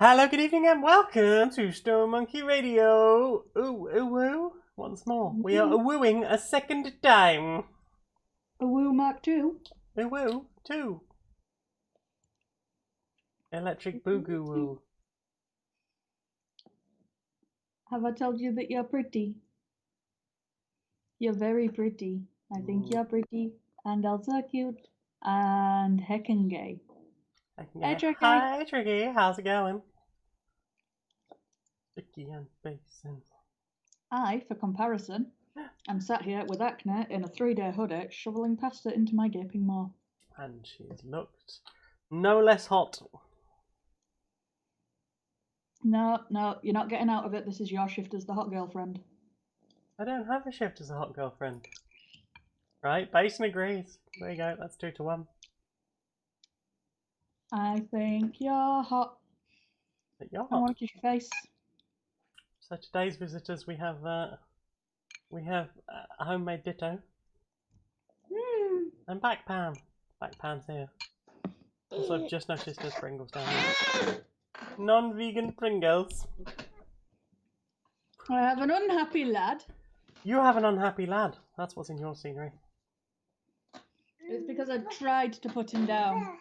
Hello, good evening, and welcome to Stone Monkey Radio. Ooh. Once more, we are wooing a second time. UwU Mark 2. Ooh, 2. Electric Boogaloo Woo. Have I told you that you're pretty? You're very pretty. I think you're pretty and also cute and heckin' gay. Hey, Tricky. Hi, Tricky. How's it going? Tricky and Basin. I, for comparison, am sat here with acne in a 3-day hoodie, shoveling pasta into my gaping maw. And she's looked no less hot. No, you're not getting out of it. This is your shift as the hot girlfriend. I don't have a shift as a hot girlfriend. Right, Basin agrees. There you go, that's 2 to 1. I think you're hot. But you're I hot. want to kiss your face. So today's visitors, we have a homemade ditto and back pan. Back pan's here. Also, I've just noticed there's Pringles down here. Non-vegan Pringles. I have an unhappy lad. You have an unhappy lad. That's what's in your scenery. It's because I tried to put him down.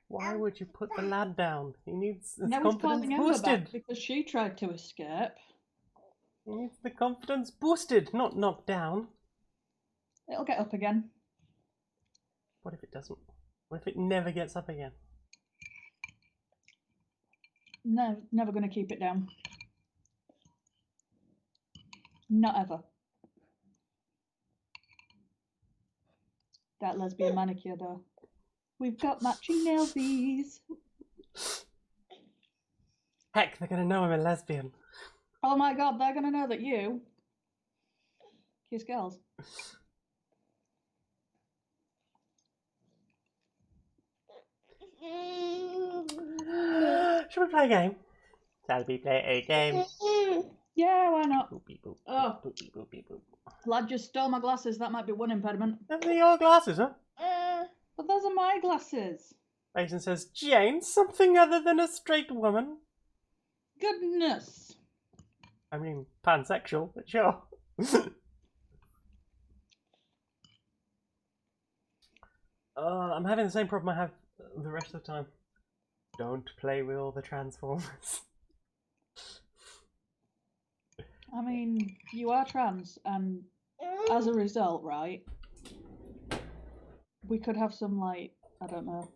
Why would you put the lad down? He needs his Now he's confidence calling Emma boosted. back because she tried to escape. He needs the confidence boosted, not knocked down. It'll get up again. What if it doesn't? What if it never gets up again? No, never going to keep it down. Not ever. That lesbian manicure though. We've got matching nailsies. Heck, they're gonna know I'm a lesbian. Oh my god, they're going to know that you kiss girls. Should we play a game? Shall we play a game? Yeah, why not? Boopy boop. Oh. Boopy boopy boop. Lad just stole my glasses. That might be one impediment. Those are your glasses, huh? But those are my glasses. Mason says, Jane, something other than a straight woman. Goodness. I mean, pansexual, but sure. I'm having the same problem I have the rest of the time. Don't play with all the Transformers. I mean, you are trans, and as a result, right, we could have some, like, I don't know,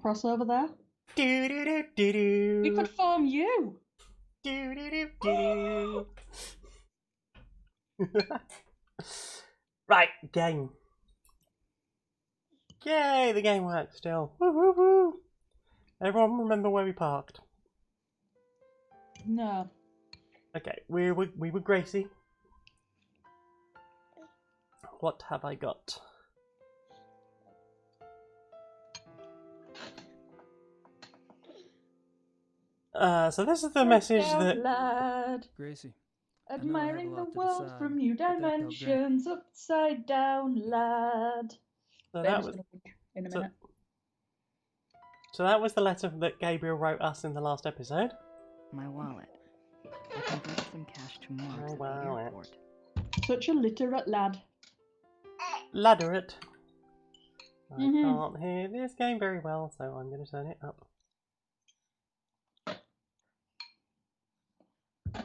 crossover there. We could form you. Right, game. Yay, the game works still. Woo, woo, woo. Everyone remember where we parked? No. Okay, we were Gracie. What have I got? So this is the message that... Lad, Gracie. admiring the world from new dimensions, upside down, lad. So that was... In a minute. So that was the letter that Gabriel wrote us in the last episode. My wallet. I converted some cash to marks at the wallet. airport. Such a literate lad. Ladderate. I can't hear this game very well, so I'm going to turn it up. Are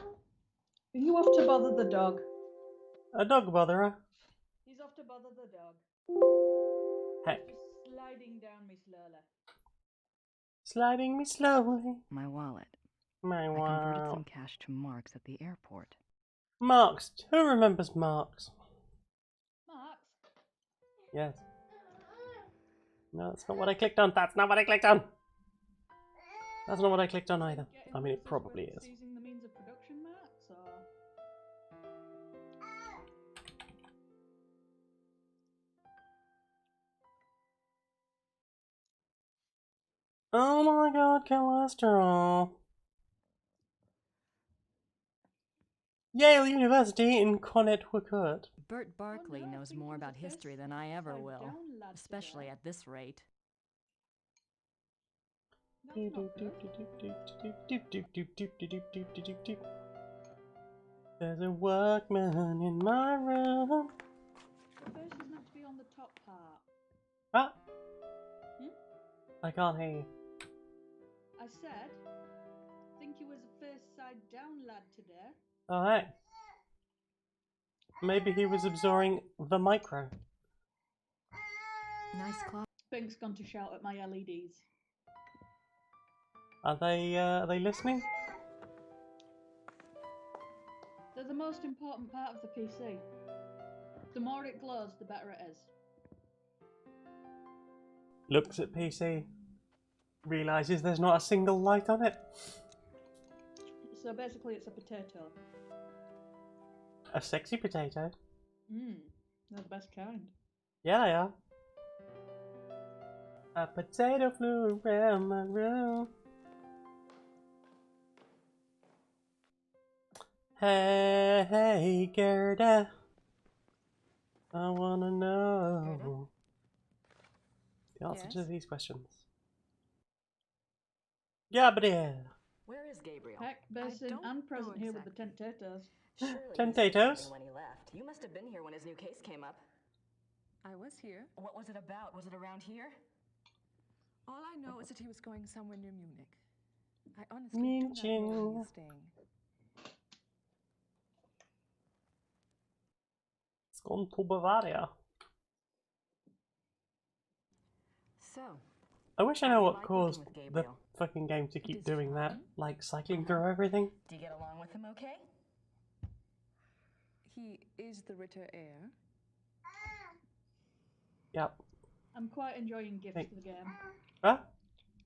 you off to bother the dog? A dog botherer. He's off to bother the dog. Heck. He's sliding down me slowly. Sliding me slowly. My wallet. My I converted wow. some cash to marks at the airport. Marks. Who remembers Marks? Marks? Yes. No, that's not what I clicked on. That's not what I clicked on. That's not what I clicked on either. I mean, it probably is. Seizing the means of production, Marks, or... Oh my god, cholesterol. Yale University in Connecticut. Bert Barkley knows more about history than I ever will, especially at this rate. That's not good. There's a workman in my room. The face is meant to be on the top part. Ah! Hmm? I can't hear you. I said, think you was a face side down lad today. Alright. Maybe he was absorbing the micro. Nice clock. Pink's gone to shout at my LEDs. Are they listening? They're the most important part of the PC. The more it glows, the better it is. Looks at PC. Realises there's not a single light on it. So basically it's a potato. A sexy potato. They're the best kind. Yeah, they are. A potato flew around my room. Hey, Gerda. I wanna know the answer to these questions. Gabriel. Where is Gabriel? Heck, Basin and present here with the tentatoes. Tentatoes? When he left, you must have been here when his new case came up. I was here. What was it about? Was it around here? All I know is that he was going somewhere near Munich. I honestly do not know where he is staying. It's gone to Bavaria. So, I wish I know what like caused working with the Gabriel. fucking game to keep is doing that, fun. like cycling through everything. Do you get along with him okay? He is the Ritter heir. Yep. I'm quite enjoying Gifts Hey. the game. Huh?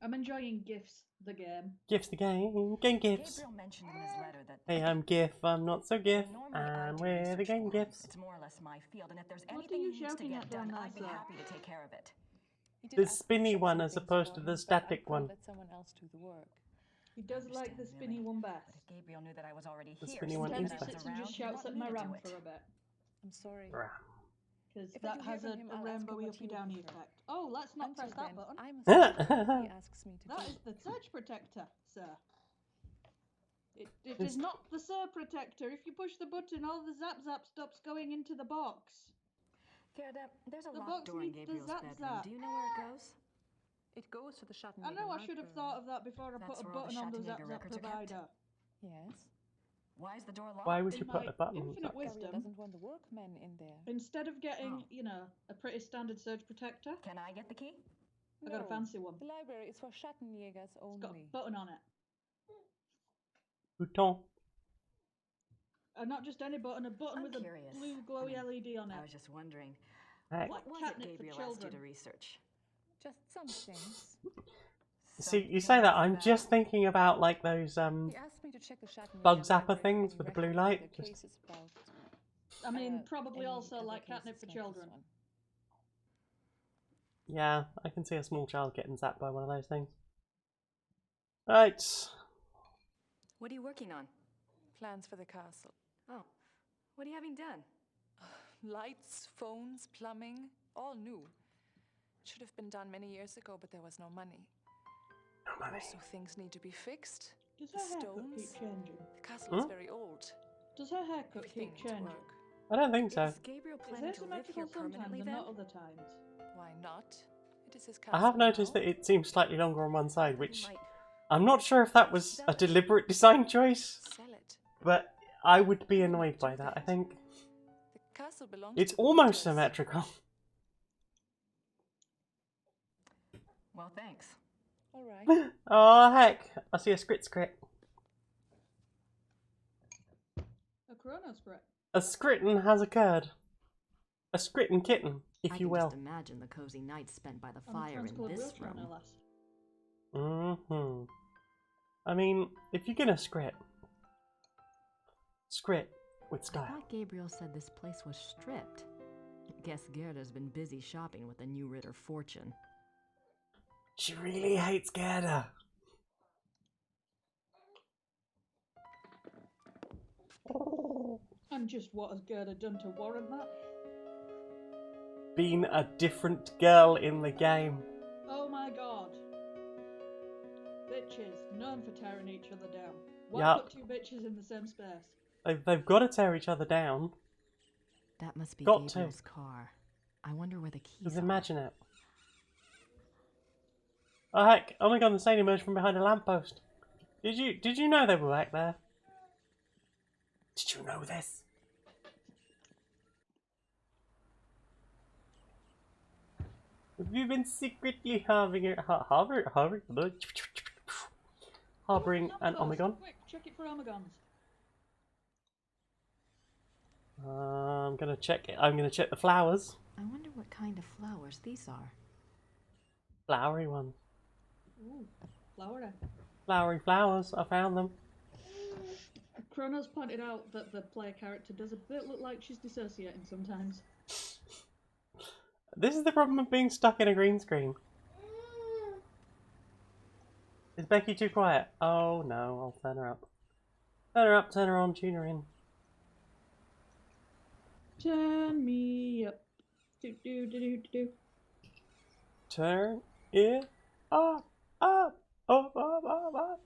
I'm enjoying Gifts the game. Gifts the game. Game gifts. Gabriel mentioned in his letter that Hey, I'm GIF. I'm not so GIF. normally I I'm do where the research game for. gifts. It's more or less my field, and if there's What are anything you he needs to shouting get at down done, there, I'd be sir? happy to take care of it. He did The ask me to spinny check one some as things opposed for to him, the but static I thought one. let someone else do the work. He does like the Understand, spinny really. one But best. if Gabriel knew that I was already The here, spinny one sometimes is I Sometimes he was best. sits and around, just he'd shouts want at me my to do RAM it. for a bit. I'm sorry. Because If I that do hear has from a him, I'll ask rainbowy him what uppy he would downy prefer. effect. Oh, let's not Until press that then, button. I must do what he asks me to That do. is the surge protector, sir. It This- is not the Sir protector. If you push the button, all the zap stops going into the box. Gerda, there's a The locked box door in needs the Gabriel's zap bedroom. zap. Do you know where it goes? It goes to the Schattenjäger I know I should have library. thought of that before I That's put a where all the button on the zap Schattenjäger zap records are kept? provider. Yes. Why is the door locked? Why would In you put my a button? infinite Gabriel wisdom, doesn't want the workmen in there. instead of getting, Oh. you know, a pretty standard surge protector, Can I get the key? I got a No, fancy one. The library is for Schattenjägers It's got a only. button on it. Bouton. And not just any button, a button I'm with curious. a blue glowy I mean, LED on I it. was just wondering, Heck. what was it catnip for Gabriel asked you to children. research? Just some things. See, you Something say that, I'm about- just thinking about like those He asked me to check the Schattenjäger Bug zapper library for things any with the blue record light, of the just- cases about, I mean, probably any also other like catnip cases for like children. this one. Yeah, I can see a small child getting zapped by one of those things. Right. What are you working on? Plans for the castle. Oh, what are you having done? Lights, phones, plumbing, all new. It should have been done many years ago, but there was no money. No money. Also, things need to be fixed. Does The her haircut keep stones? changing? The castle is very old. Does her haircut Everything keep needs changing? work. I don't think so. Is Gabriel Is planning it to live here symmetrical sometimes permanently and then? not other times? Why not? It is his castle I have noticed now. that it seems slightly longer on one side, He which might- I'm not sure if that was a deliberate design choice, Sell it. but I would be annoyed by that, I think. The castle belongs It's to the almost Ritters. symmetrical. Well, thanks. All right. Oh heck, I see a scrit. A chrono script. A scritin has occurred. A scritin kitten, if I you can will. just imagine the cozy nights spent by the On the fire in transcoloured this wheelchair, no room. less. I mean, if you're gonna script with I style. thought Gabriel said this place was stripped. Guess Gerda's been busy shopping with the new Ritter fortune. She really hates Gerda. And just what has Gerda done to warrant that? Being a different girl in the game. Oh my god. bitches, known for tearing each other down. Why Yep. put two bitches in the same space? They've got to tear each other down. That must be Got to. Gabriel's car. I wonder where the keys Because are. imagine it. Oh heck! Oh my god! The stain emerged from behind a lamppost. Did you know they were back there? Did you know this? Have you been secretly harboring an Omegon? Quick, check it for Omegons. I'm gonna check it. I'm gonna check the flowers. I wonder what kind of flowers these are. Flowery ones. Ooh, flowery. Flowery flowers. I found them. Kronos pointed out that the player character does a bit look like she's dissociating sometimes. This is the problem of being stuck in a green screen. Is Becky too quiet? Oh no, I'll turn her up. Turn her up, turn her on, tune her in. Turn me up. Do do do do do. Turn it up, up, up, up, up, up.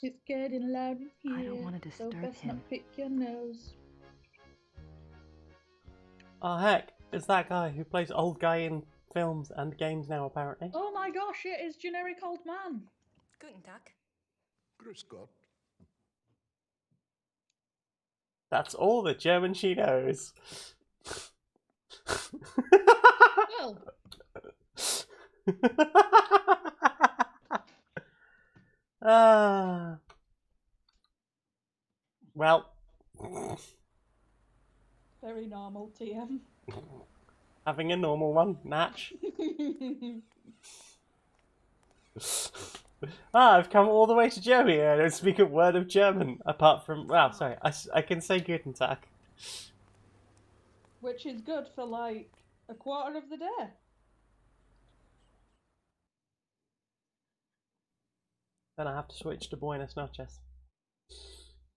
It's getting loud in here. I don't want to so disturb best him. not pick your nose. Oh heck, it's that guy who plays old guy in films and games now apparently. Oh my gosh, it is generic old man. Guten Tag. Grüß Gott. That's all the German she knows. Well, Ah. Well, very normal TM. having a normal one, Natch. I've come all the way to Germany and I don't speak a word of German, apart from, well, sorry, I can say Guten Tag. Which is good for like a quarter of the day. Then I have to switch to Buenas noches.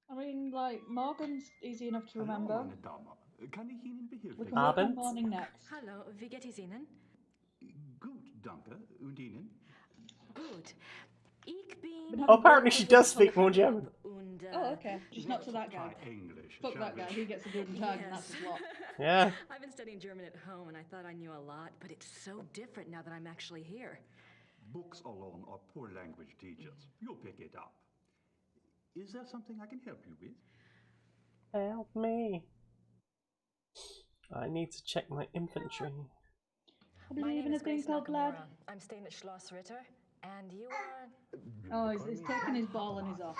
I mean, like, Morgan's easy enough to remember. Hallo, meine Damen. Kann ich Ihnen We behilflich can work on Abend. morning next. Hallo, wie geht es Ihnen? Gut, danke. Und Ihnen? Gut. Ich Been bin... having Oh, apparently great she fun does with speak more German. Und, Oh, okay. Just not to that guy. Try English. Fuck shall that we? guy. He gets a good tag, and that's a lot. Yeah. I've been studying German at home and I thought I knew a lot, but it's so different now that I'm actually here. Books alone are poor language teachers. You'll pick it up. Is there something I can help you with? Help me. I need to check my inventory. I believe in a thing called lad. I'm staying at Schloss Ritter, and you are... Oh, he's taking his ball and he's off.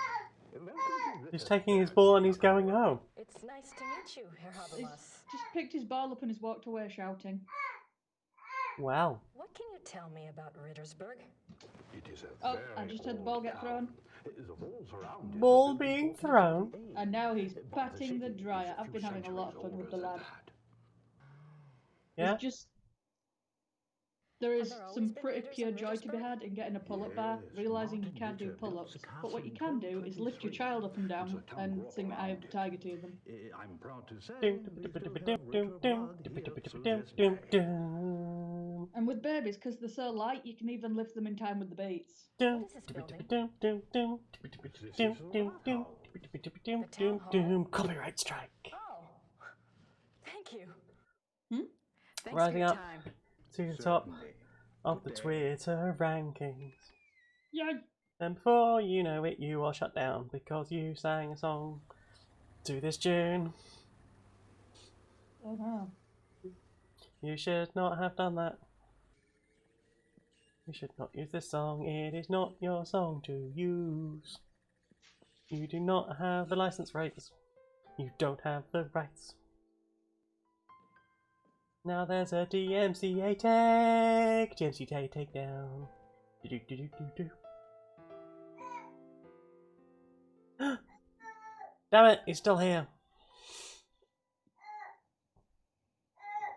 He's taking his ball and he's going home. It's nice to meet you, Herr He's Habermas. just picked his ball up and he's walked away shouting. Well. What can you tell me about Rittersberg? It is a Oh, I just heard the ball get thrown. The walls around it Ball have been being built thrown. since the And now he's age. patting the city dryer. is a I've been few having a lot of centuries fun with the older than lad. that. Yeah. It's just... There is Have there always some been pretty raiders pure in joy to be Rittersberg? had in getting a pull-up bar, Yes, realising you Martin can't do Ritter built pull-ups. the But what you castle can in do is lift your 1223. child up and down It's a town and walk sing Eye of the around. Tiger to them. I'm proud to say Dum, we dum, still dum, have dum, Ritter dum, blood dum, here dum, to dum, this dum, day. dum. And with babies, because they're so light, you can even lift them in time with the beats. Dum, What is this building? dum, dum, dum, dum, dum, dum, dum, dum, dum. Copyright strike. Oh, thank you. Hmm? Thanks Rising for your up. time. To the top Certainly. of the Twitter rankings. Yay! And before you know it, you are shut down because you sang a song to this tune. Oh no. You should not have done that. You should not use this song. It is not your song to use. You do not have the license rights. You don't have the rights. Now there's a DMCA tag. DMCA takedown. Do do do do do. Damn it, he's still here.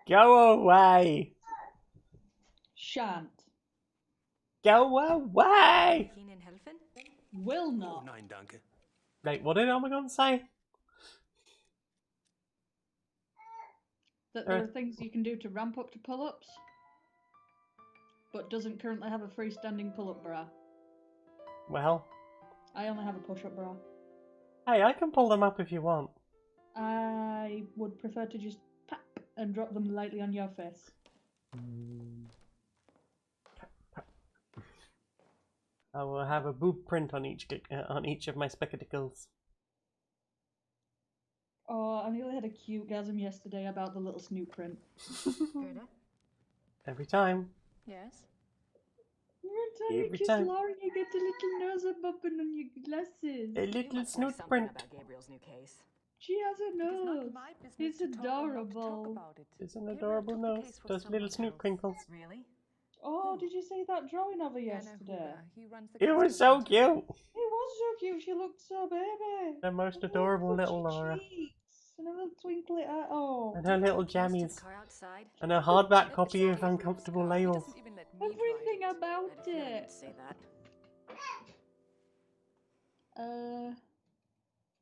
Go away. Shan't. Go away. Ihnen helfen? Will not. Nein, danke. Wait, what did Omegon say? that there are things you can do to ramp up to pull-ups, but doesn't currently have a freestanding pull-up bra. Well, I only have a push-up bra. hey, I can pull them up if you want. I would prefer to just pop and drop them lightly on your face. I will have a boob print on each of my spectacles. Oh, I nearly had a cute gasm yesterday about the little snoot print. Gerda? Every time. Yes? Every Every kiss time. Lauren, you get a little nose up on your glasses. A You little must know snoot something print. about Gabriel's new case. She has a It is not nose. my business It's to talk or not to talk adorable. about it. It's an Gabriel adorable took the nose. case for Does little someone snoot else. crinkles. Really? Oh, Who? did you see that drawing of her Anna yesterday? Huber. He runs the It case was for so Winter. cute. It was so cute. She looked so baby. The most With adorable her little pudgy Laura. cheeks and a little twinkly eye. Oh, And her little Keys to the jammies. car outside? And a hardback That's copy of Gabriel's Uncomfortable car. He Labels. doesn't even let me drive everything it. about I had a feeling it. you'd say that.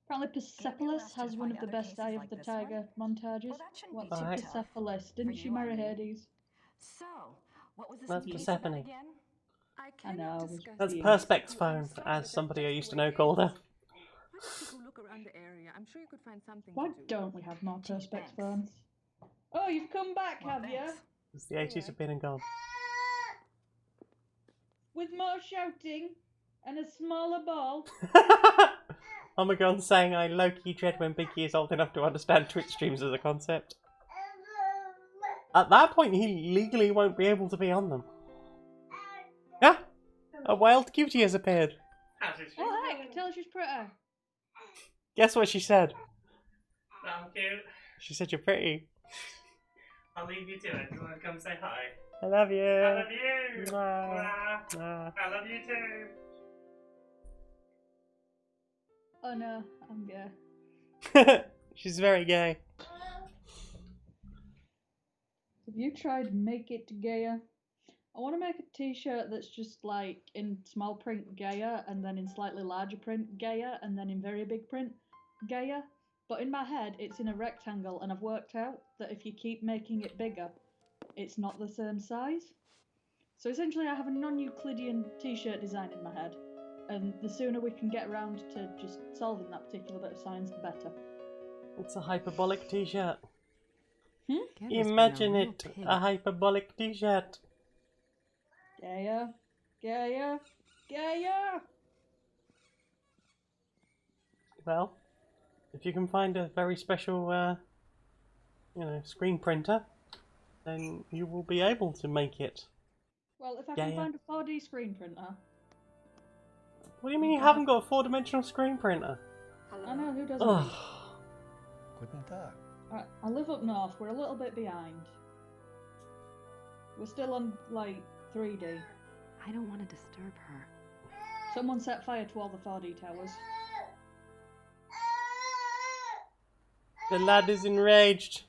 Apparently Gabriel Persepolis asked you has to one find of the other best cases Eye of like the this one? Tiger montages. Well, that shouldn't What's be too Alright. tough. Persepolis? Didn't For she you, marry I mean. Hades? So, what was this That's new case Persephone. about again? I I cannot know, I was discuss That's being- Perspex I'm phone, sorry, as but somebody I that's used the to way know it called her. is. Why don't you go look around the area? I'm sure you could find something Why to do. don't we have more Gee, Perspex thanks. phones? Oh, you've come back, Well, have you? thanks. It's the 80s have been and gone. With more shouting and a smaller ball. Oh my god, saying I low-key dread when Biggie is old enough to understand Twitch streams as a concept. At that point, he legally won't be able to be on them. Yeah, a wild cutie has appeared. Oh, heck, tell her she's pretty. Guess what she said? I'm cute. She said you're pretty. I'll leave you to it. You want to come say hi? I love you. I love you. Mwah. Mwah. Mwah. I love you too. Oh no, I'm gay. She's very gay. Have you tried Make It Gayer? I want to make a t-shirt that's just like in small print gayer, and then in slightly larger print gayer, and then in very big print gayer. But in my head, it's in a rectangle, and I've worked out that if you keep making it bigger, it's not the same size. So essentially, I have a non-Euclidean t-shirt design in my head, and the sooner we can get around to just solving that particular bit of science, the better. It's a hyperbolic t-shirt. Gerda's been a Imagine real it, pig. a hyperbolic t-shirt. Gayer, gayer, gayer! Well, if you can find a very special, screen printer, then you will be able to make it. Well, if I can Gayer. find a 4D screen printer, What do you mean you haven't got a 4-dimensional screen printer? I know who doesn't. Ugh. Guten Tag. I live up north. We're a little bit behind. We're still on like 3D. I don't want to disturb her. Someone set fire to all the 4D towers. The lad is enraged.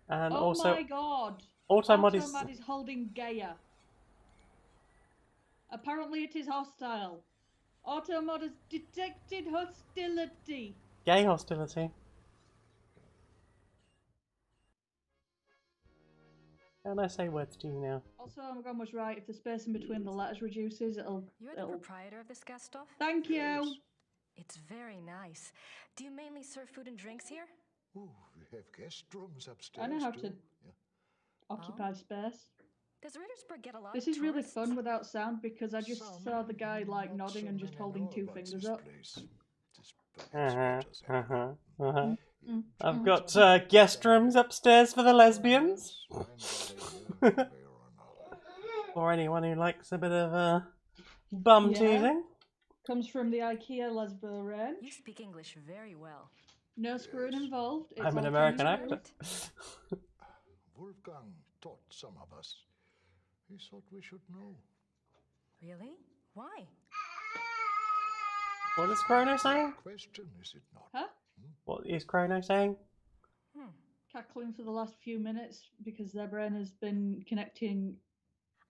And Oh also, my god! Automod is... Automod is holding Gaia. Apparently it is hostile. Automod has detected hostility. Gay hostility. Can I say words to you now? Also, Amagon was right. If the space in between the letters reduces, You're the it'll... proprietor of this gas stuff? Thank you! It's very nice. Do you mainly serve food and drinks here? Ooh, we have guest rooms upstairs. I know how too. to Yeah. occupy space. Does Rittersburg get a lot This of is really tourists? fun without sound because I just Some, saw the guy like not nodding so and just many holding know 2 about fingers this up. place. This perhaps matters everyone. I've got guest rooms upstairs for the lesbians. Find what they do, one way or another. Or anyone who likes a bit of bum Yeah. teasing. Comes from the IKEA Lesbo range. You speak English very well. No screwing involved. It's I'm an all American Chinese actor. food. Wolfgang taught some of us. He thought we should know. Really? Why? What is Chrono saying? Question, is it not? Huh? What is Chrono saying? Cackling for the last few minutes because their brain has been connecting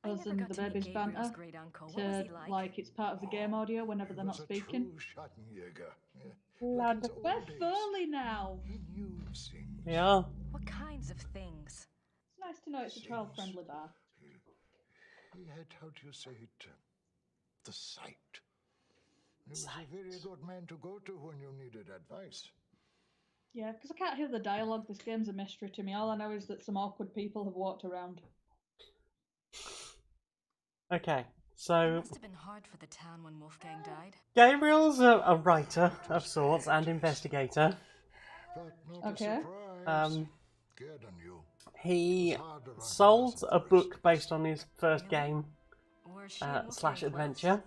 I us never and got the to meet baby's Gabriel's banter great uncle. What to was he like? it's part of the game audio whenever He they're not was a speaking. true Schattenjäger. Yeah. Lad. We're Furley now. He knew things. Yeah. What kinds of things? It's nice to know it's a child-friendly bar. He had, how do you say it, the sight. He was a very good man to go to when you needed advice. Yeah, because I can't hear the dialogue. This game's a mystery to me. All I know is that some awkward people have walked around. Okay, It so must have been hard for the town when Wolfgang died. Gabriel's a writer of sorts and investigator. But not Okay. a surprise. Gerd and you. He It's harder on sold her a than book based on his first game Were she and / Wolfgang adventure,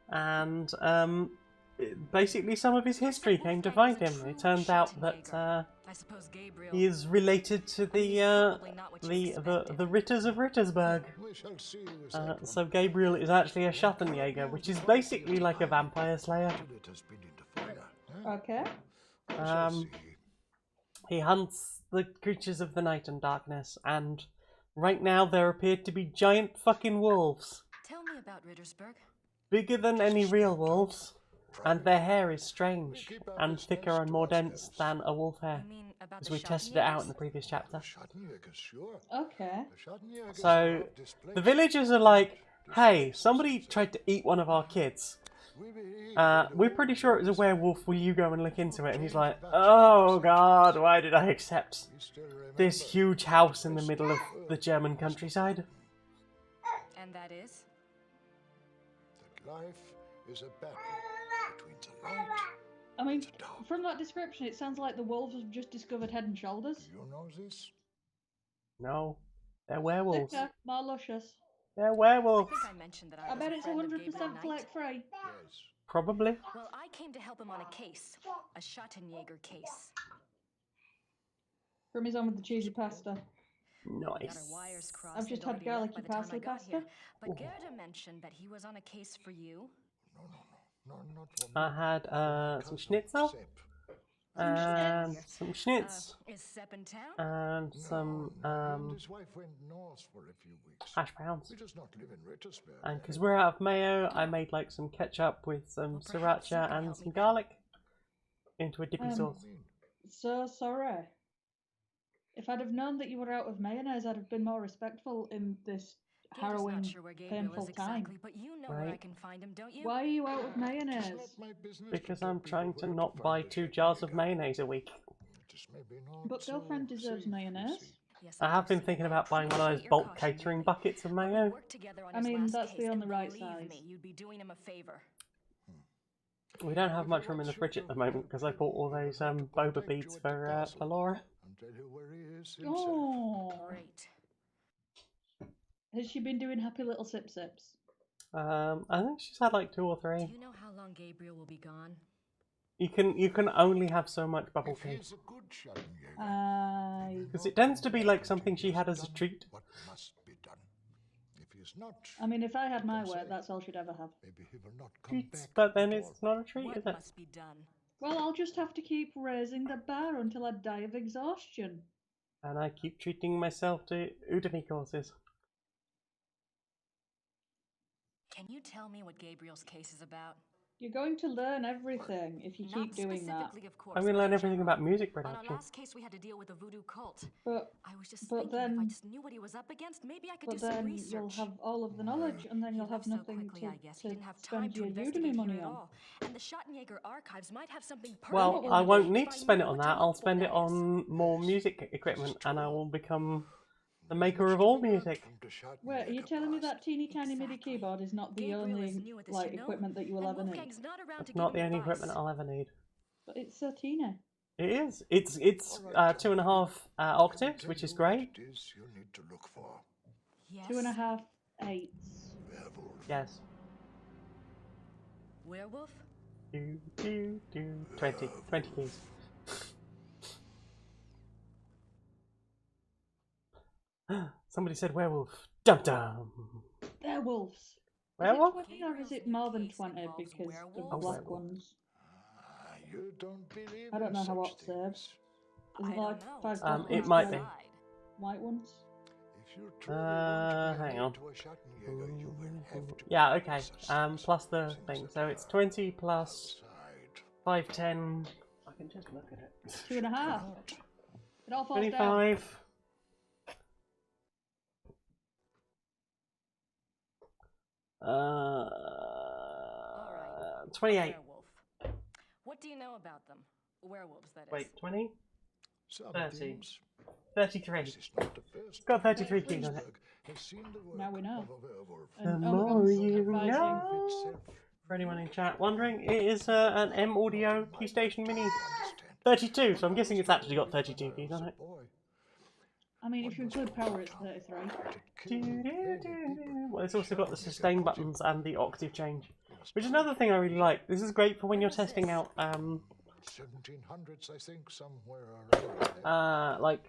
and basically some of his history came to find him. It turned out that I suppose Gabriel he is related to the Ritters of Rittersberg. We shall see with that So one. Gabriel is actually a Schattenjäger, which is basically like a vampire slayer. Till it has been into fire. Huh? Okay. We shall see. He hunts the creatures of the night and darkness, and right now there appear to be giant fucking wolves. Tell me about Rittersberg. Bigger than any real wolves, and their hair is strange, and thicker and more dense than a wolf hair. You mean about Because the we tested it out in the Schattenjägers? previous chapter. Schattenjäger, sure. Okay. The Schattenjägers So, have this place. the villagers are like, hey, somebody tried to eat one of our kids. We behave We're pretty sure it was a werewolf, will you go and look into it? And he's like, oh god, why did I accept We still remember this huge house in the middle of the German countryside? And that is? that life is a battle between the light. I mean, from that description, it sounds like the wolves have just discovered Head and Shoulders. You know this? No, they're werewolves. Thicker, more luscious. They're I werewolves. think I mentioned that I I was bet a it's friend of 100% Gabriel Knight. flake-free. Yes. Probably. Well, I came to help him on a case. A Schattenjäger case. From his own with the cheesy pasta. We got Nice. our wires crossed. I've just and had already left garlicky by the time I parsley got pasta. here. But Gerda mentioned that he was on a case for you. No, not for me. I had some Cousin schnitzel, Sepp. and some schnitz, Is Sepp in town? and some No, he and his wife went north for a few weeks. hash browns. He does not live in Rittersberg. And because we're out of mayo, I made like some ketchup with some Well, perhaps you sriracha can and help some me then. garlic into a dippy sauce. So sorry. If I'd have known that you were out of mayonnaise, I'd have been more respectful in this Gerda's harrowing, not sure where Gabriel painful is time. exactly, but you know where I Right. can find him, don't you? Why are you out of It is not mayonnaise? my business Because to tell I'm people trying to where not find buy a 2 jars of Schattenjäger. mayonnaise a week. It is maybe not But so girlfriend deserves safe, you mayonnaise. see. Yes, I have do been see. thinking about buying one of those Appreciate your bulk caution, catering really. buckets of But we mayo. worked together on I his mean, last that's the case, only and right believe size. me, you'd be doing him a favor. We don't have much room in the fridge at the moment because I bought all those boba beads for Laura. I'll tell you where he is himself. Oh. Great. Has she been doing happy little sip-sips? I think she's had like 2 or 3. Do you know how long Gabriel will be gone? You can only have so much bubble If tea. he's a good Schattenjäger, Because it tends to be like something she had as a treat. what must be done. If he's not, I mean, if I had my Can way, say. that's all she'd ever have. maybe he will not come Treats, back. but then at it's all. not a treat, What is it? must be done? Well, I'll just have to keep raising the bar until I die of exhaustion. And I keep treating myself to Udemy courses. Can you tell me what Gabriel's case is about? You're going to learn everything if you Not keep doing that. specifically, of course. I'm going to but learn in everything general. about music On our production. last case, we had to deal with a voodoo cult. But I was just But thinking if I then- just knew what he was up against, maybe I could do but some then research. you'll have all of the knowledge, and then He you'll have left so nothing quickly, to, I guess. He to didn't have time spend to your investigate Udemy money here at on. all. And the Schattenjäger archives might have something Well, pertinent in I them. won't If need I to spend knew it on what that. to I'll look for, spend it that is. on more music equipment, and I will become the maker of all music. Wait, are you telling me that teeny tiny MIDI Exactly. keyboard is not the Gabriel is only new at this, like you know, equipment that you will and ever need? Wolfgang's not around to That's give not the him only advice. equipment I'll ever need. But it's so teeny. It is. It's 2.5 octaves, which is great. It is you need to look for. Yes. 2.5 eighths. Werewolf. Yes. Werewolf? 20 keys. Somebody said werewolf. Dum dum. They're wolves. Werewolf? Is it 20 or is it more than 20 Gabriel's because the werewolves? black werewolf. ones? Ah, you don't believe I don't in know how such opt things. saves. Is I it don't like know. 5 It's black not it ones might to be. 1 white ones? If you truly want to be Hang on. to a Schattenjäger, you will have to Yeah, be okay. suspicious Plus of the things thing. that So are it's 20 plus outside. 5'10". I can just look at it. 2.5. It all falls down. 25. All right. 28. Werewolf. What do you know about them? Werewolves, that is. Wait, 20? Some 30. things. 33. This is not the first. It's got 33 keys on it. Has seen the work Now we know. of a werewolf. The And more Omegon's you advising. know. Itself, For anyone in chat wondering, it is an M Audio Key Station Mini understand. 32, so I'm guessing it's actually got 32 keys on it. Boy, I mean, if you include power, it's 33. to kill many people. Well, it's also got the sustain buttons and the octave change, which is another thing I really like. This is great for when you're testing out, 1700s, I think, somewhere around there. like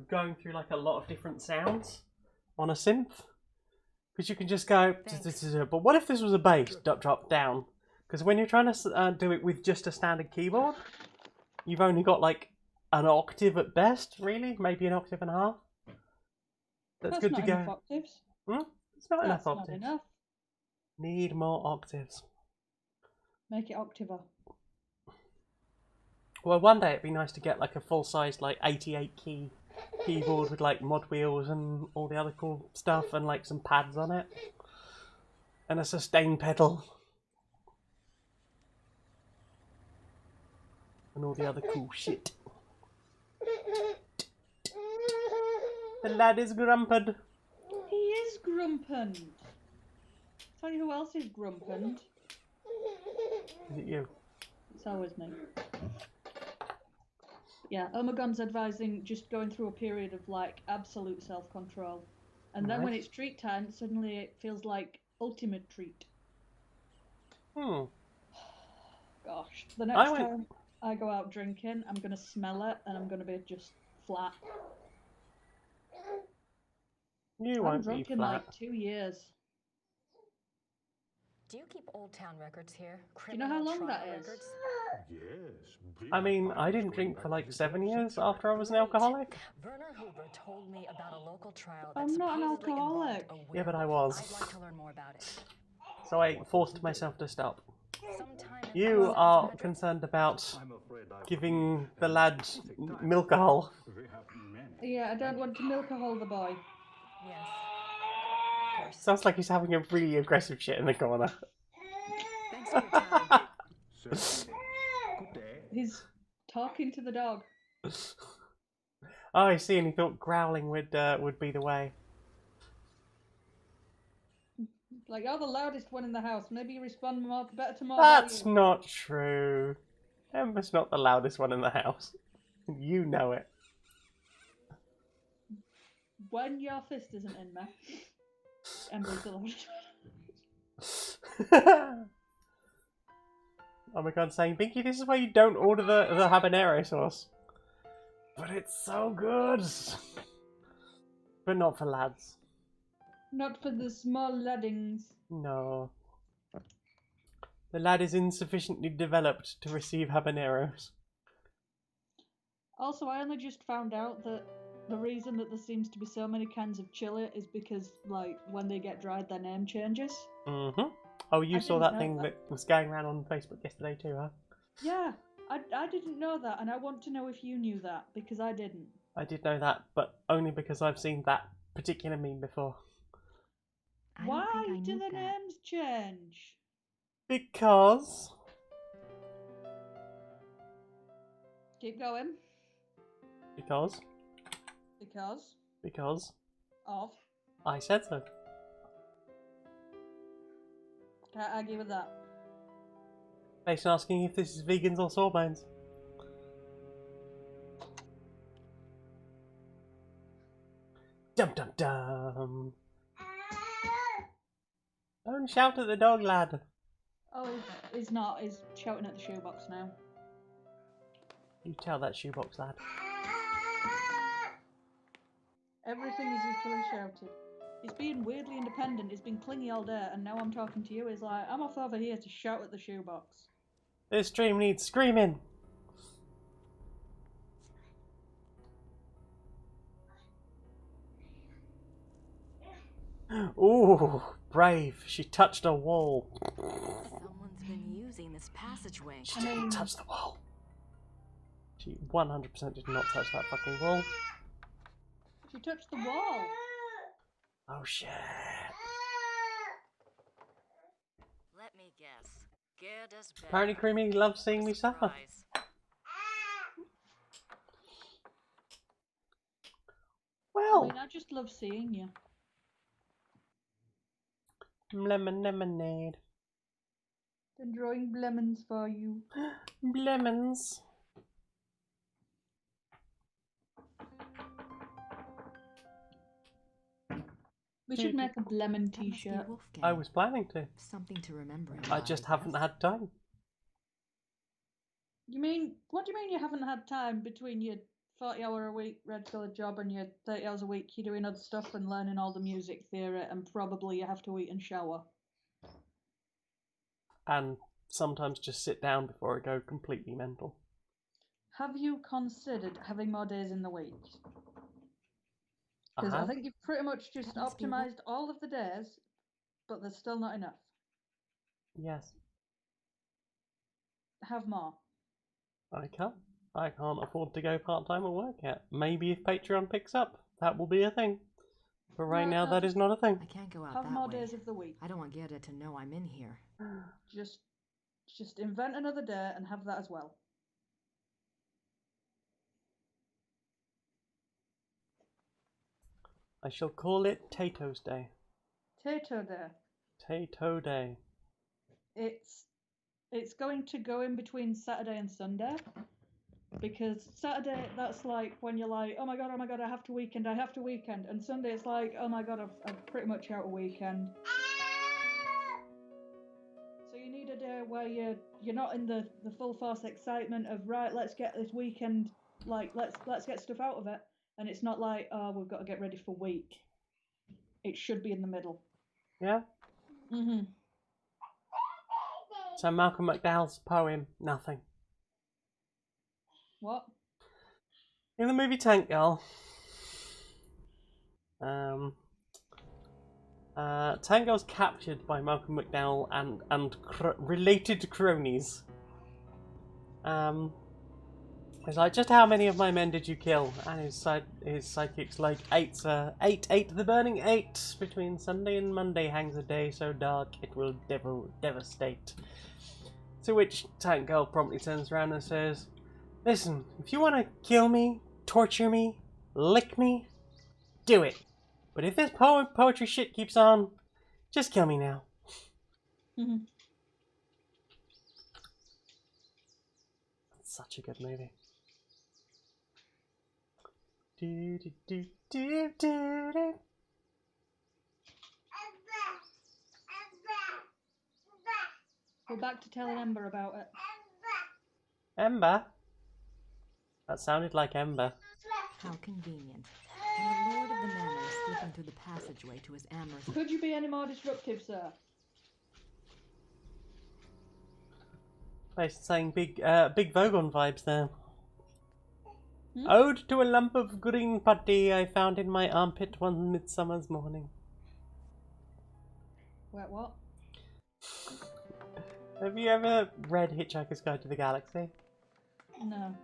going through like a lot of different sounds on a synth, because you can just go. But what if this was a bass, drop down? Because when you're trying to do it with just a standard keyboard, you've only got like an octave at best, really, maybe an octave and a half. That's good not to go. enough octaves. It's not That's enough octaves. not enough. Need more octaves. Make it octaver. Well, one day it'd be nice to get like a full-size like 88 key keyboard with like mod wheels and all the other cool stuff and like some pads on it. And a sustain pedal. And all the other cool shit. The lad is grumped. He is grumpened. Tell you who else is grumpened. Is it you? It's always me. Yeah, Omegon's advising just going through a period of like absolute self-control. And then when Nice. it's treat time, suddenly it feels like ultimate treat. Gosh. The next time I go out drinking, I'm going to smell it and I'm going to be just flat. You I'm won't drunk be in flat. like 2 years. Do you keep Old Town records here? you know how Criminal long that trial is? records? Yes. I mean, I didn't drink for like 7 years after I was an alcoholic. Werner Huber told me about a local trial that I'm not an supposedly involved alcoholic. a Yeah, but I werewolf. was. I'd like to learn more about it. So I forced myself to stop. Sometime in You Los are Angeles. concerned about I'm afraid I giving the lad milk-a-hole. We have many. Yeah, I don't want to milk a hole the boy. Yes. Of course. Sounds like he's having a really aggressive shit in the corner. Thanks for your time. Certainly. Good day. He's talking to the dog. Oh, I see, and he thought growling would be the way. Like, you're the loudest one in the house. Maybe you respond more, better to more That's volume. not true. Emma's not the loudest one in the house. You know it. When your fist isn't in me, Ember's the loudest. Oh my god, saying, Binky, this is why you don't order the habanero sauce. But it's so good! But not for lads. Not for the small laddings. No. The lad is insufficiently developed to receive habaneros. Also, I only just found out that the reason that there seems to be so many cans of chili is because, like, when they get dried, their name changes. Mm-hmm. Oh, you I saw didn't that know thing that. that was going around on Facebook yesterday too, huh? Yeah, I didn't know that, and I want to know if you knew that, because I didn't. I did know that, but only because I've seen that particular meme before. I don't Why think I do knew the that. names change? Because... Keep going. Because Of. I said so. Can't argue with that. Based on asking if this is vegans or sawbones. Dum dum dum. Don't shout at the dog, lad. Oh, he's not. He's shouting at the shoebox now. You tell that shoebox lad. Everything is equally shouted. He's being weirdly independent. He's been clingy all day, and now I'm talking to you. He's like, I'm off over here to shout at the shoebox. This stream needs screaming. Ooh, brave. She touched a wall. Someone's been using this this passageway. She didn't touch the wall. She 100% did not touch that fucking wall. She touched the wall. Oh shit. Let me guess. Gerda's better. Apparently Creamy loves seeing me suffer. Surprise. I Well, mean, I just love seeing you. lemon lemonade. Been drawing lemons for you. Lemons. We should make a lemon That must be t-shirt. Wolfgang. I was planning to. Something to remember him I by, just guess. haven't had time. You mean, what do you mean you haven't had time between your 40-hour-a-week red collar job and your 30 hours a week you're doing other stuff and learning all the music theory and probably you have to eat and shower? And sometimes just sit down before I go completely mental. Have you considered having more days in the week? Because I Uh-huh. think you've pretty much just That must be optimized all of the days, but there's still not enough. Yes. Have more. I can't. I can't afford to go part-time at work yet. Maybe if Patreon picks up, that will be a thing. But right now, that is not a thing. I can't go out Have that more way. days of the week. I don't want Gerda to know I'm in here. Just invent another day and have that as well. I shall call it Tato's Day. Tato Day. Tato Day. It's going to go in between Saturday and Sunday. Because Saturday, that's like when you're like, oh my god, I have to weekend. And Sunday, it's like, oh my god, I'm pretty much out a weekend. So you need a day where you're not in the full force excitement of, right, let's get this weekend, like, let's get stuff out of it. And it's not like, oh, we've got to get ready for week. It should be in the middle. Yeah? Mm-hmm. So Malcolm McDowell's poem, nothing. What? In the movie Tank Girl, Tank Girl's captured by Malcolm McDowell and related cronies. It's like, just how many of my men did you kill? And his psychic's like, eight, sir. Eight, the burning 8. Between Sunday and Monday hangs a day so dark it will devastate. To which Tank Girl promptly turns around and says, listen, if you want to kill me, torture me, lick me, do it. But if this poetry shit keeps on, just kill me now. Mm-hmm. Such a good movie. Do, do, do, do, do, do. Go back to telling Ember about it. Ember? That sounded like Ember. How convenient. And the Lord of the Manor is slipping through the passageway to his Amherst. Could you be any more disruptive, sir? Basically saying big Vogon vibes there. Ode to a lump of green putty I found in my armpit one midsummer's morning. Wait, what? Have you ever read Hitchhiker's Guide to the Galaxy? No.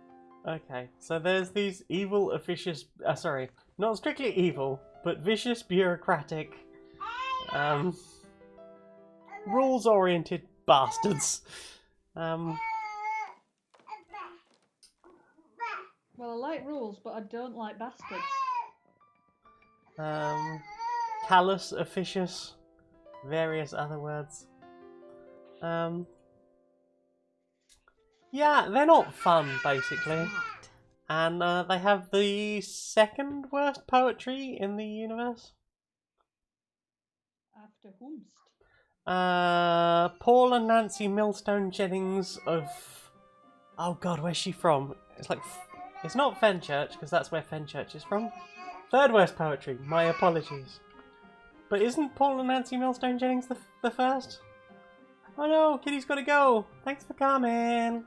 Okay, so there's these evil, officious, sorry, not strictly evil, but vicious, bureaucratic, rules-oriented bastards. Well, I like rules, but I don't like bastards. Callous, officious, various other words. Yeah, they're not fun, basically. And they have the second worst poetry in the universe. After whomst? Paul and Nancy Millstone Jennings of... Oh god, where's she from? It's like... It's not Fenchurch, because that's where Fenchurch is from. Third worst poetry, my apologies. But isn't Paul and Nancy Millstone Jennings the first? Oh no, Kitty's gotta go! Thanks for coming!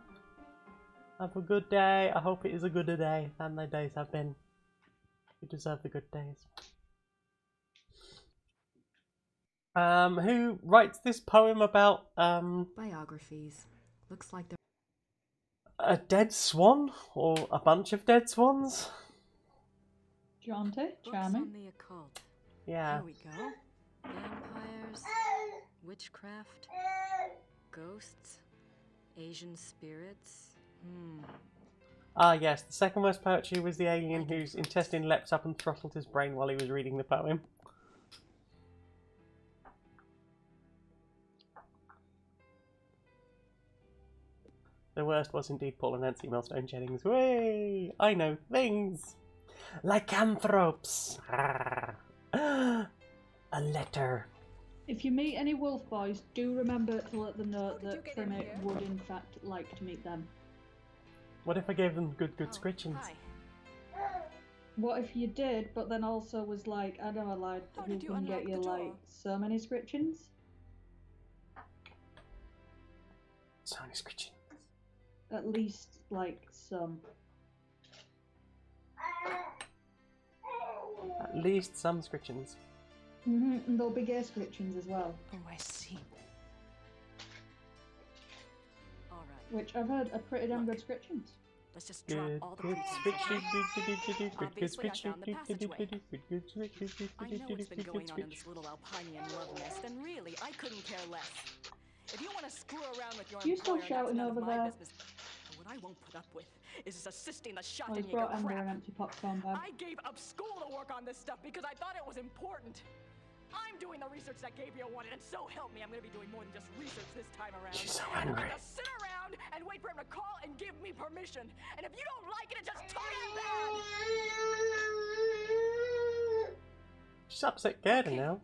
Have a good day. I hope it is a gooder day than the days have been. You deserve the good days. Who writes this poem about Biographies. Looks like they're A dead swan? Or a bunch of dead swans? Jaunty, books charming. on the occult. Yeah. Here we go. Vampires, witchcraft, ghosts, Asian spirits. Ah, yes. The second worst poetry was the alien whose intestine leapt up and throttled his brain while he was reading the poem. The worst was indeed Paul and Nancy Millstone Jennings. Way! I know things! Lycanthropes! A letter. If you meet any wolf boys, do remember to let them know How did you that get in Primate here? would in fact like to meet them. What if I gave them good scritchings? Hi. What if you did, but then also was like, I know a lad How who did you can get unlock you the door? like so many scritchings? So many scritchings. At least like some. At least some scritchings. And there'll be gay scritchings as well, Oh, I see. All right. which I've heard are pretty damn good scritchings. Let's just drop Good, all the good pretense. scritching. Obviously, I found the passageway. I know what's been going on in this little Alpinian love nest, and really, I couldn't care less. If you want to screw around with your You stop employer, shouting that's none over of my there. business. But what I won't put up with is assisting the I was Schottenjäger brought Amber crap. an empty popcorn bag. I gave up school to work on this stuff because I thought it was important. I'm doing the research that Gabriel wanted, and so help me, I'm going to be doing more than just research this time around. She's so I'm angry. going to sit around and wait for him to call and give me permission. And if you don't like it, it's just totally bad. She's upset Gerda Okay. now.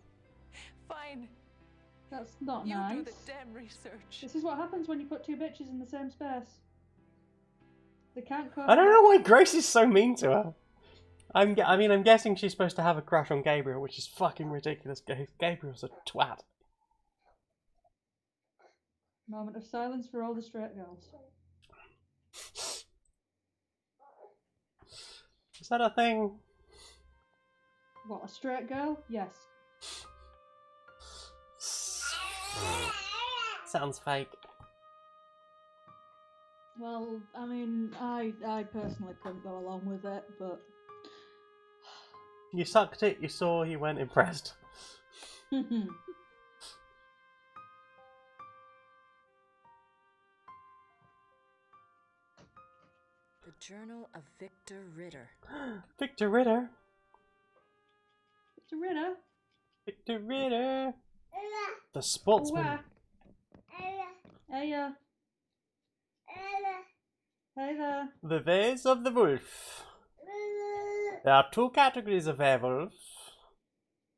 Fine. That's not You do nice. the damn research. This is what happens when you put two bitches in the same space. They can't cope. I don't know why Grace is so mean to her. I'm guessing she's supposed to have a crush on Gabriel, which is fucking ridiculous. Gabriel's a twat. Moment of silence for all the straight girls. Is that a thing? What, a straight girl? Yes. Sounds fake. Well, I mean, I personally couldn't go along with it, but You sucked it, you saw, you weren't impressed. The Journal of Victor Ritter. Victor Ritter. It's a Ritter. Victor Ritter. The sportsman. Where? Hey, hey there. The ways of the wolf. There are two categories of werewolf.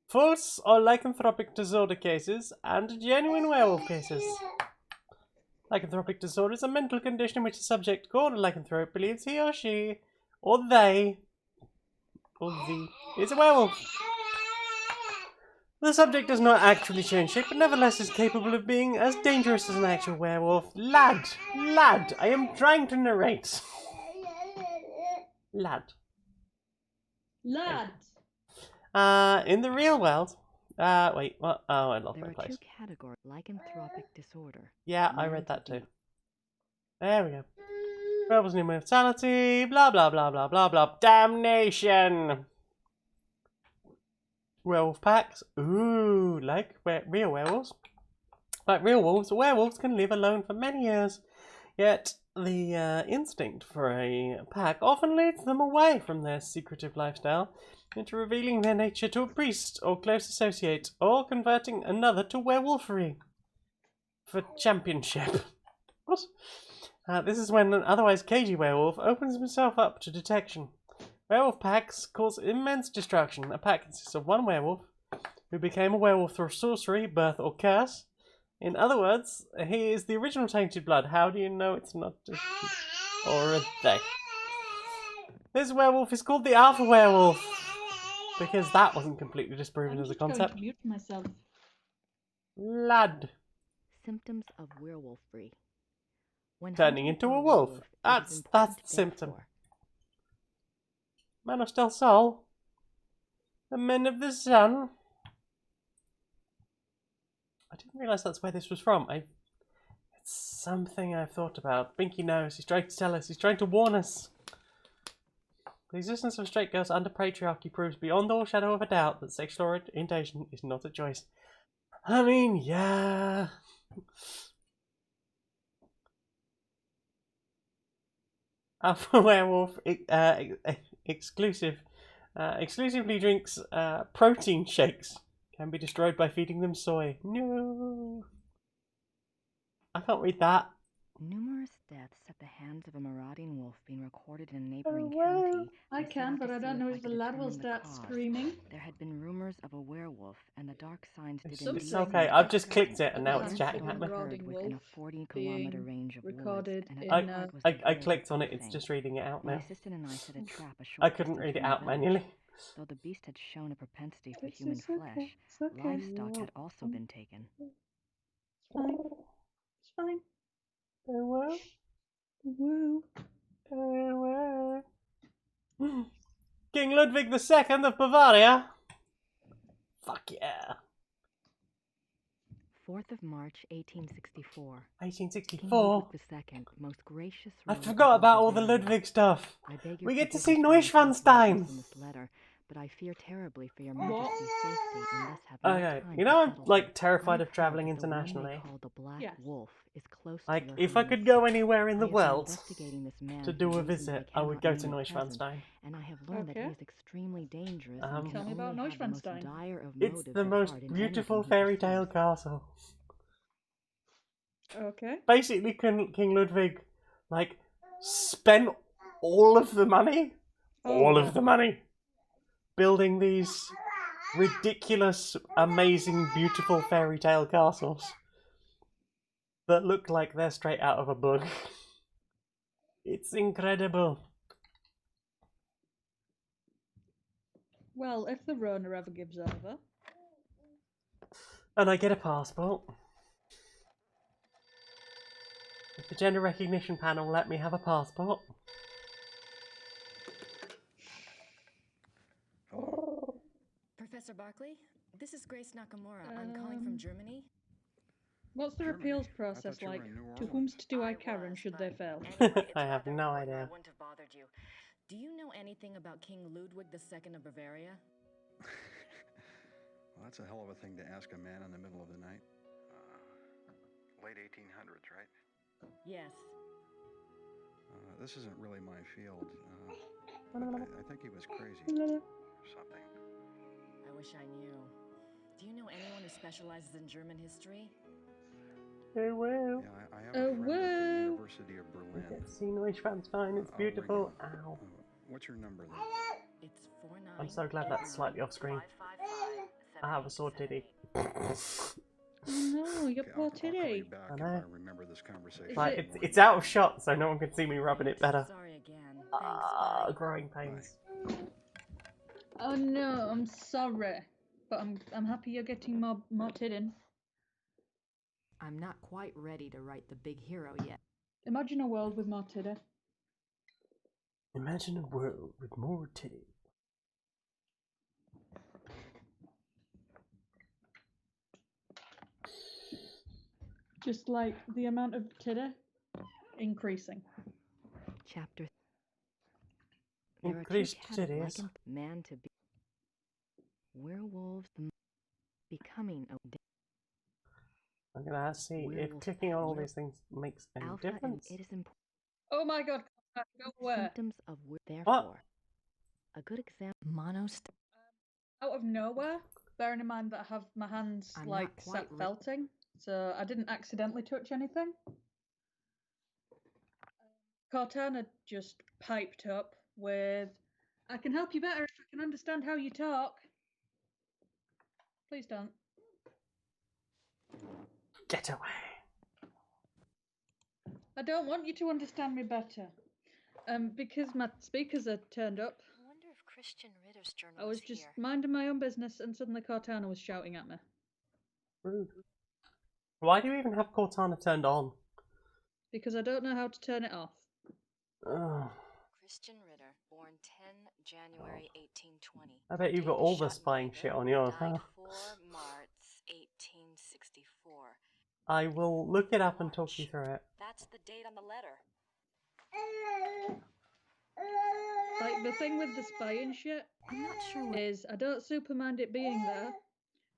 False or lycanthropic disorder cases and genuine werewolf cases. Lycanthropic disorder is a mental condition in which the subject called a lycanthrope believes he or she, or they, or the, is a werewolf. The subject does not actually change shape, but nevertheless is capable of being as dangerous as an actual werewolf. Lad, I am trying to narrate. Lad. In the real world, wait, what? Oh, I lost There my are place. two categories: lycanthropic disorder. Yeah, I read that too. There we go. Werewolves in immortality, blah blah blah blah blah blah. Damnation! Werewolf packs. Ooh, like real werewolves. Like real wolves, werewolves can live alone for many years. Yet, the instinct for a pack often leads them away from their secretive lifestyle into revealing their nature to a priest or close associate, or converting another to werewolfery for championship. What? This is when an otherwise cagey werewolf opens himself up to detection. Werewolf packs cause immense destruction. A pack consists of one werewolf who became a werewolf through sorcery, birth, or curse. In other words, he is the original tainted blood. How do you know it's not just or a they? This werewolf is called the alpha werewolf because that wasn't completely disproven I'm as a just going concept. to mute myself. Lad. Symptoms of werewolfery. When Turning hunting into for a wolf. werewolf, it is That's important the symptom. therefore, Man of Del Sol. The Men of the Sun. I didn't realise that's where this was from. It's something I've thought about. Binky knows. He's trying to tell us. He's trying to warn us. The existence of straight girls under patriarchy proves beyond all shadow of a doubt that sexual orientation is not a choice. I mean, yeah. Alpha Werewolf exclusively drinks protein shakes. Can be destroyed by feeding them soy. No. I can't read that. Numerous deaths at the hands of a marauding wolf being recorded in a neighboring county. I can, but I don't know if the lad will start screaming. There had been rumors of a werewolf, and the dark signs did indeed. It's okay. I've just clicked it, and now it's chatting at me. Within a 40-kilometer range of recorded woods, I clicked on it. It's just reading it out My now. assistant and I set a trap a short I couldn't read it out manually. Though the beast had shown a propensity for human flesh, livestock had also been taken. It's fine. It's fine. Woo. King Ludwig II of Bavaria. Fuck yeah. 4th of March, 1864. 1864. II, most gracious. I forgot about all the Ludwig stuff. We get to see Neuschwanstein. But I fear terribly for your Majesty's safety and thus have no Okay, time you to know I'm settle. like terrified of I've traveling heard that the one they internationally. call the Black Yes. Wolf is close Like, to your if I could Highness. go anywhere in I the have been world investigating this man to for do a reasons visit, I cannot would go to name at present, Neuschwanstein. and I have learned that he Okay. is extremely dangerous Um, and can Tell me about only have the most Neuschwanstein. dire of It's motives the at most heart in beautiful anything he fairy tale pursues. castle. Okay. Basically, King Ludwig, like, spent all of the money, building these ridiculous, amazing, beautiful fairy tale castles that look like they're straight out of a book. It's incredible. Well, if the Rona ever gives over. And I get a passport. If the gender recognition panel let me have a passport. Professor Barkley, this is Grace Nakamura. I'm calling from Germany. What's the appeals process like? To whomst do I Karen should they fail? Anyway, it's I have rather no important. idea. I wouldn't have bothered you. Do you know anything about King Ludwig II of Bavaria? Well, that's a hell of a thing to ask a man in the middle of the night. Late 1800s, right? Yes. This isn't really my field. I think he was crazy or something. I wish I knew. Do you know anyone who specializes in German history? Oh well. Yeah, I have a friend at the University of We Berlin. get to see Neuschwanstein. It's beautiful. Ow. What's your number then? It's 49. I'm so glad that's slightly off screen. I have a sword titty. No, your poor I'll call you titty. back I if know. I remember this conversation. Like, it's out of shot, so no one can see me rubbing it better. Sorry again. Thanks. Ah, Bye. growing pains. Oh no, I'm sorry. But I'm happy you're getting more titting. I'm not quite ready to write the big hero yet. Imagine a world with more titty. Imagine a world with more titty. Just like the amount of titty increasing. Chapter. Increased titties. Man to be. Werewolves becoming a. I'm gonna see if clicking on all these things makes any difference. It is important. Oh my god, go where? Symptoms of therefore. A good example. Out of nowhere, bearing in mind that I have my hands I'm like not quite set felting, so I didn't accidentally touch anything. Cortana just piped up with, I can help you better if I can understand how you talk. Please don't. Get away. I don't want you to understand me better. Because my speakers are turned up. I wonder if Christian Ritter's journal I was is just here. minding my own business and suddenly Cortana was shouting at me. Rude. Why do you even have Cortana turned on? Because I don't know how to turn it off. Ugh. Christian Ritter, born 10 January 1820. I bet you've got all the spying shit on yours, huh? Died 4 March 1864. I will look it up and talk you through it. That's the date on the letter. Like, the thing with the spying shit I'm not sure what. is I don't supermind it being there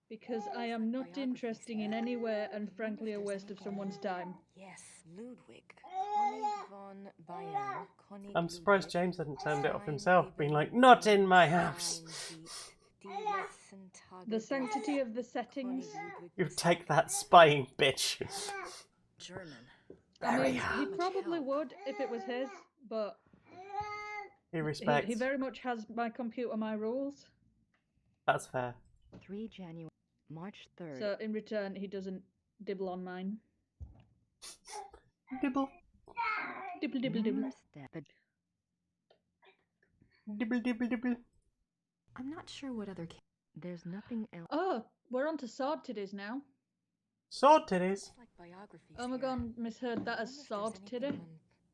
because I am not interesting in any way and frankly a waste of someone's time. Yes, Ludwig. König von Bayern. König I'm surprised Ludwig. James hadn't turned it off himself, being like, not in my house! The sanctity of the settings. You take that spying, bitch! German. I mean, he probably would if it was his, but He respects. he very much has my computer, my rules. That's fair. 3 January, March 3rd. So in return, he doesn't dibble on mine. Dibble. Dibble, dibble, dibble. Dibble, dibble, dibble. I'm not sure what other. There's nothing else. Oh, we're on to sword titties now. Sword titties? Like biographies Oh my here. god, misheard that as sword titty.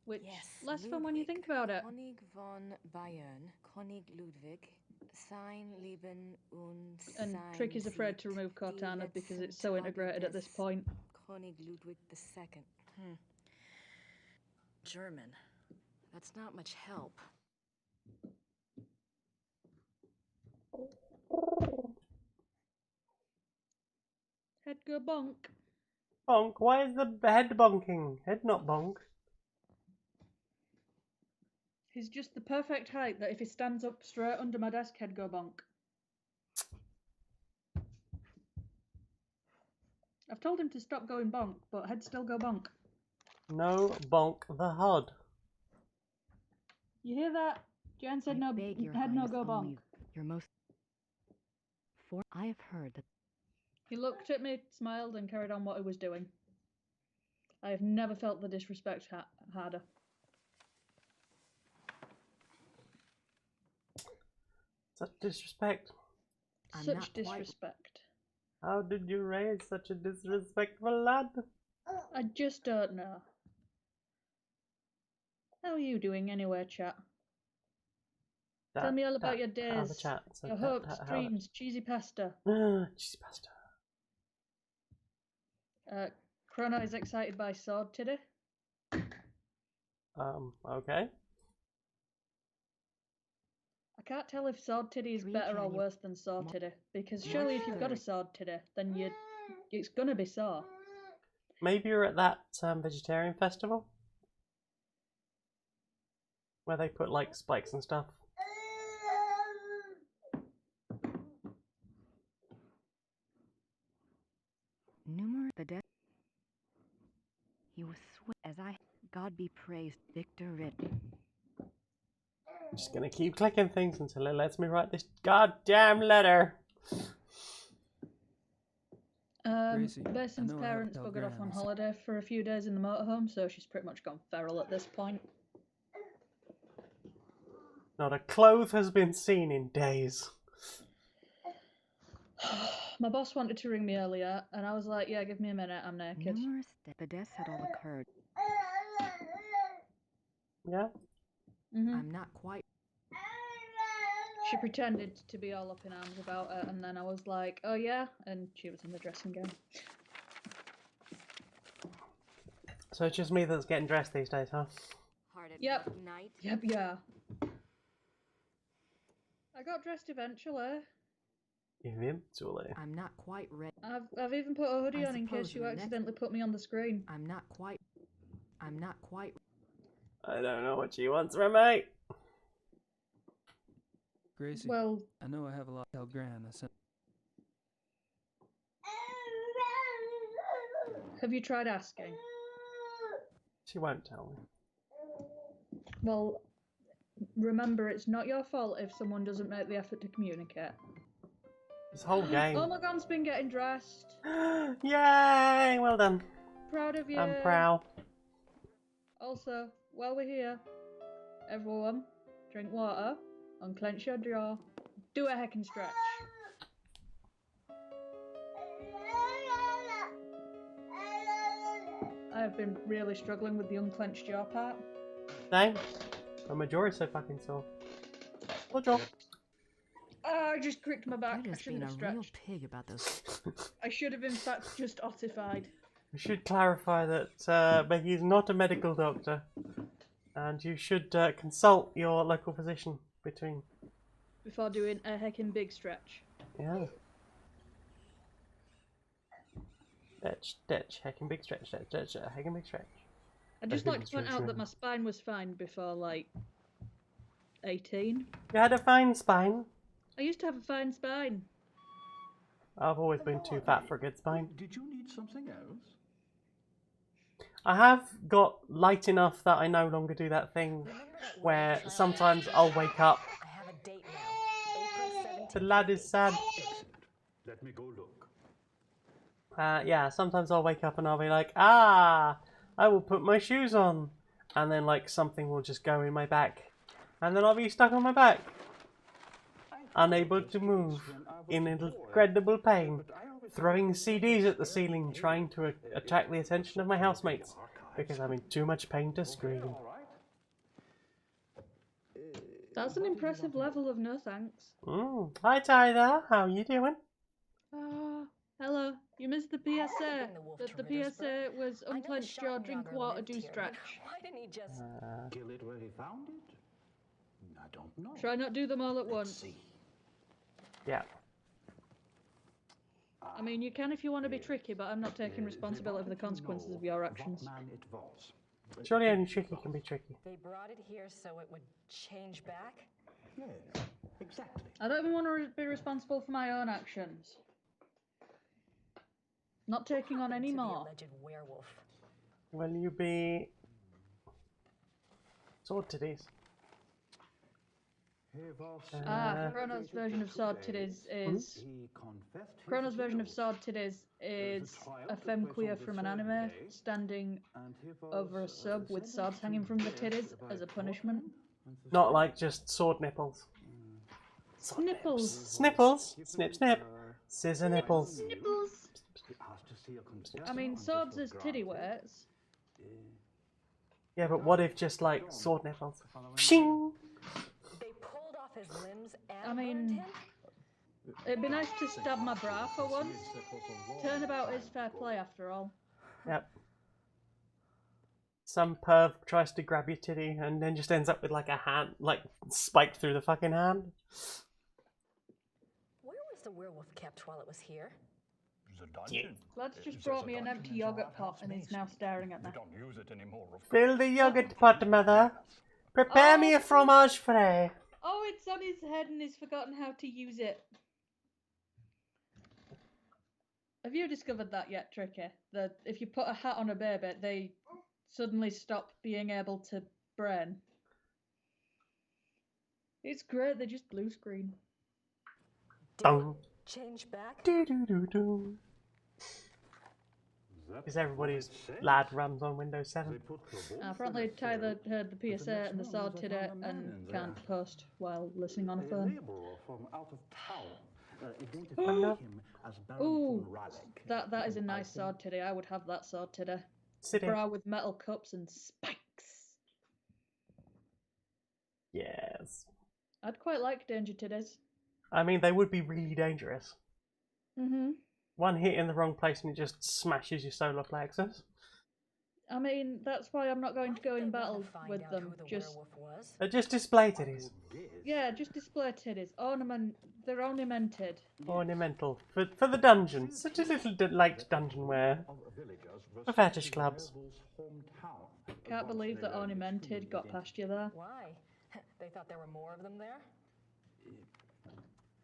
Which, less fun when you think about it. König von Bayern. König Ludwig. Sein Leben und And sein Trick is afraid to Sieg, remove die Cortana because letzten it's so integrated at this Tage point. des König Ludwig II. German. That's not much help. Head go bonk. Bonk? Why is the head bonking? Head not bonk. He's just the perfect height that if he stands up straight under my desk, head go bonk. I've told him to stop going bonk, but head still go bonk. No bonk the hod. You hear that? Jan said no, Beg your head no highness, go bonk. only your most. For I have heard that. He looked at me, smiled, and carried on what he was doing. I have never felt the disrespect harder. Such disrespect. Such disrespect. How did you raise such a disrespectful lad? I just don't know. How are you doing anyway, chat? Tell me all about your days, Chat. So your hopes, dreams, cheesy pasta. Cheesy pasta. Chrono is excited by sword today. Okay. I can't tell if sword titty is better or worse than sword titty, because surely if you've got a sword titty, then it's gonna be sore. Maybe you're at that vegetarian festival where they put like spikes and stuff. Numerous the death. He was as I. God be praised, Victor Ritt. I'm just gonna keep clicking things until it lets me write this goddamn letter. Beson's parents buggered off on holiday for a few days in the motorhome, so she's pretty much gone feral at this point. Not a cloth has been seen in days. My boss wanted to ring me earlier, and I was like, yeah, give me a minute, I'm naked. The deaths had all occurred. Yeah? I'm not quite. She pretended to be all up in arms about it, and then I was like, oh yeah? And she was in the dressing gown. So it's just me that's getting dressed these days, huh? Yep. Yep, yeah. I got dressed eventually. Eventually. I'm not quite ready. I've even put a hoodie on in case you accidentally put me on the screen. I'm not quite. I don't know what she wants from me. Gracie, well, I know I have a lot to tell Gran. Have you tried asking? She won't tell me. Well, remember, it's not your fault if someone doesn't make the effort to communicate. This whole game. Oh my god's been getting dressed. Yay! Well done. Proud of you. I'm proud. Also, while we're here, everyone, drink water, unclench your jaw, do a heckin' stretch. I've been really struggling with the unclenched jaw part. Same. My majority's so fucking sore. What jaw? I just cricked my back. You're I just shouldn't being have a real stretched. pig about those. I should have in fact just ossified. We should clarify that Becky is not a medical doctor, and you should consult your local physician between. Before doing a heckin' big stretch. Yeah. Stretch, heckin' big stretch, stretch, heckin' big stretch. I'd just like to point out that my spine was fine before, like, 18. You had a fine spine. I used to have a fine spine. I've always been too fat for a good spine. Did you need something else? I have got light enough that I no longer do that thing where sometimes I'll wake up. I have a date now. April 17th. The lad is sad. Excellent. Let me go look. Yeah, sometimes I'll wake up and I'll be like, I will put my shoes on. And then like something will just go in my back. And then I'll be stuck on my back. Unable to move. In incredible pain. Throwing CDs at the ceiling, trying to attract the attention of my housemates. Because I'm in too much pain to scream. That's an impressive level of no thanks. Hi Tyler, how you doing? Hello. You missed the PSA. The PSA was unclench jaw, drink water, do stretch. Why didn't he just Kill it where he found it? I don't know. Try not do them all at once. See. Yeah. I mean, you can if you want to be tricky, but I'm not taking responsibility for the consequences of your actions. Surely only tricky can be tricky. They brought it here so it would change back? Yes, exactly. I don't even want to be responsible for my own actions. Not taking on any more. Alleged werewolf. Will you be sword titties? Chrono's version of sword titties is Chrono's version of sword titties is a femqueer from an anime standing over a sub with swords hanging from the titties as a punishment. Not like just sword nipples. Nipples. Snipples. Snip snip. Scissor nipples. Nipples. I mean, swords as titty weights. Yeah, but what if just like sword nipples? Shing! They pulled off his limbs and I mean, it'd be nice to stab my bra for once. Turnabout is fair play after all. Yep. Some perv tries to grab your titty and then just ends up with like a hand, like spiked through the fucking hand. Where was the werewolf kept while it was here? Lad's just brought me an empty yogurt pot and is now staring at me. Don't use it anymore. Fill the yogurt pot, mother. Prepare me a fromage frais. Oh, it's on his head and he's forgotten how to use it. Have you discovered that yet, Tricky? That if you put a hat on a baby, they suddenly stop being able to brain. It's great, they just blue screen. Dong. Change back? Do do do do. Because everybody's lad runs on Windows 7. Apparently Tyler heard the PSA and the sword today and can't post while listening on a phone. Ooh, that is a nice sword today. I would have that sword today. Bra with metal cups and spikes. Yes. I'd quite like danger titties. I mean, they would be really dangerous. Mm-hmm. One hit in the wrong place and it just smashes your solar plexus. I mean, that's why I'm not going to go in battle with them. Just display titties. Yeah, just display titties. They're ornamented. Ornamental. For the dungeon. Such a little light dungeon wear. For fetish clubs. Can't believe that ornamented got past you there. Why? They thought there were more of them there?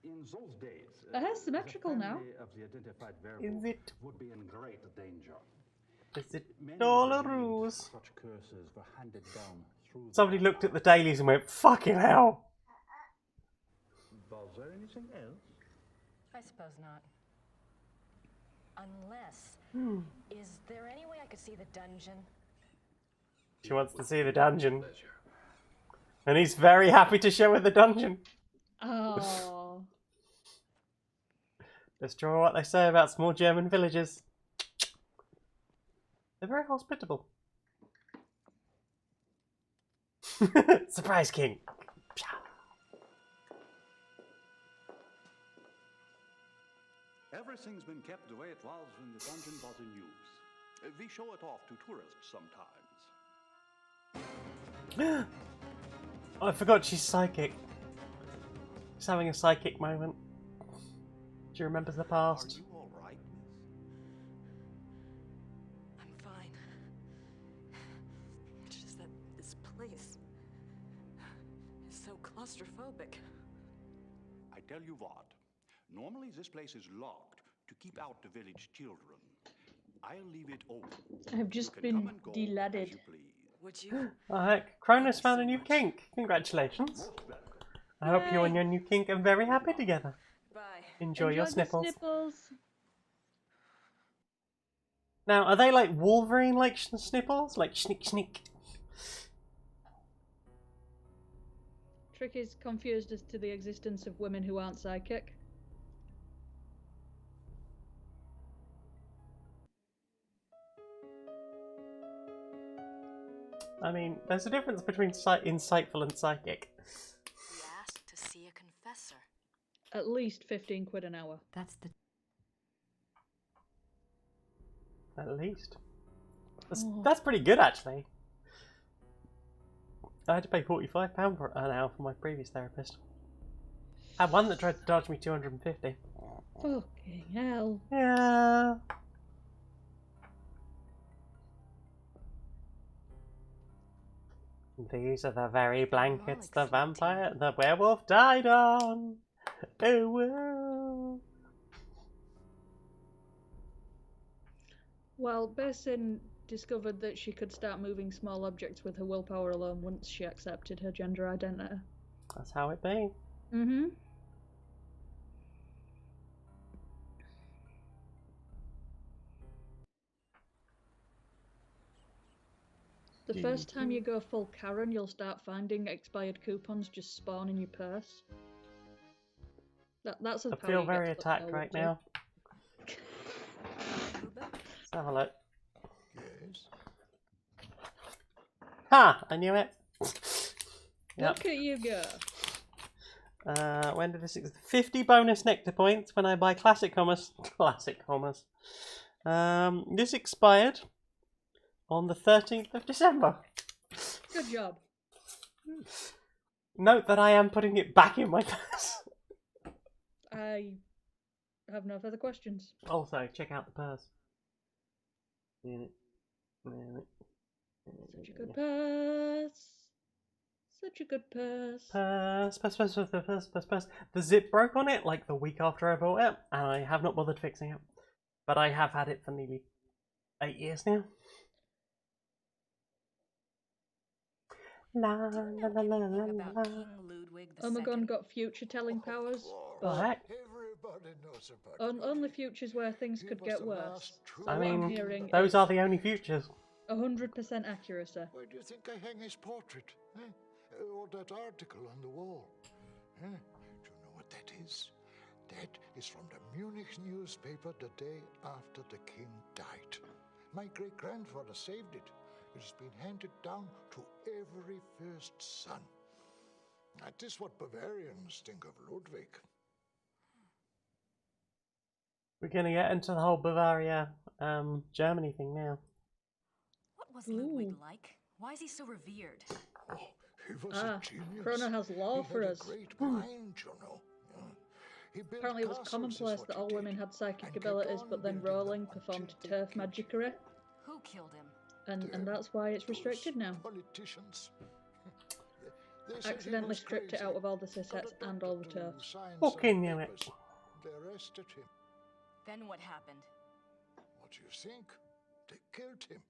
In those days, Her hair's symmetrical now. Is it? Would be in great danger. Is it all a ruse? Such curses were handed down through Somebody looked at the dailies and went, fucking hell. Was there anything else? I suppose not. Unless, is there any way I could see the dungeon? She wants to see the dungeon. And he's very happy to show her the dungeon. Oh. That's true what they say about small German villages. They're very hospitable. Surprise king. Everything's been kept the way it was when the dungeon was in use. We show it off to tourists sometimes. Oh, I forgot she's psychic. She's having a psychic moment. She remembers the past. Are you all right, miss? I'm fine. It's just that this place is so claustrophobic. I tell you what, normally this place is locked to keep out the village children. I'll leave it open. I've just You can come been and go deladded. as you please. Would you? Oh heck, Cronus found a new kink. Congratulations. I hope you and your new kink are very happy together. Bye. Enjoy your the snipples. snipples. Now, are they like Wolverine-like snipples? Like snick snick? Trick is confused as to the existence of women who aren't psychic. I mean, there's a difference between insightful and psychic. We asked to see a confessor. At least 15 quid an hour. That's the... At least. That's pretty good, actually. I had to pay £45 for an hour for my previous therapist. I had one that tried to charge me $250. Fucking hell. Yeah. These are the very blankets the werewolf died on. Oh, well. Well, Bessin discovered that she could start moving small objects with her willpower alone once she accepted her gender identity. That's how it be. Mm-hmm. The first time you go full Karen, you'll start finding expired coupons just spawn in your purse. That's I feel very attacked right now. Let's have a look. Yes. Ha! I knew it. Yep. Look at you go. When did this? 50 bonus nectar points when I buy classic commerce. Classic commerce. This expired on the 13th of December. Good job. Note that I am putting it back in my purse. I have no further questions. Also, check out the purse. Such a good purse. Such a good purse. Purse. The zip broke on it like the week after I bought it, and I have not bothered fixing it. But I have had it for nearly 8 years now. La la la la la la. Omegon got future telling powers, but Everybody knows about only futures where things could get worse. I What I'm mean, hearing those is are the only futures. 100% accuracy. Why do you think I hang his portrait? Or that article on the wall? Do you know what that is? That is from the Munich newspaper the day after the king died. My great-grandfather saved it. It has been handed down to every first son. That is what Bavarians think of Ludwig. We're gonna get into the whole Bavaria, Germany thing now. What was Ludwig like? Why is he so revered? Oh, he was a genius. Chrono has law he for had us. a great mind, you know. He built Apparently it was castles, commonplace is that what all he women did, had psychic and kept abilities, on but then building Rowling them performed until turf they killed magickery, Who killed him? and that's why it's restricted those now. Politicians. They said he Accidentally was stripped it crazy. out of all the Got a cissets and all the doctor to turf. sign Fucking some knew it. papers. They arrested him. Then what happened? What do you think? They killed him.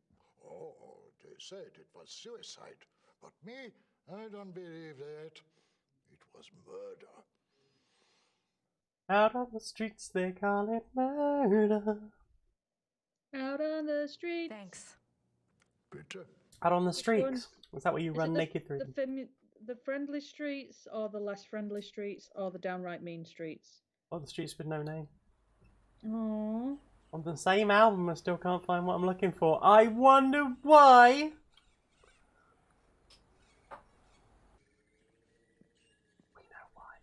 Oh, they said it was suicide. But me, I don't believe that. It was murder. Out on the streets they call it murder. Out on the street. Thanks. Bitte. Out on the Which one? streets. Is that what you Is run it naked through? the friendly streets, or the less friendly streets, or the downright mean streets? Or the streets with no name? Aww. On the same album, I still can't find what I'm looking for. I wonder why. We know why.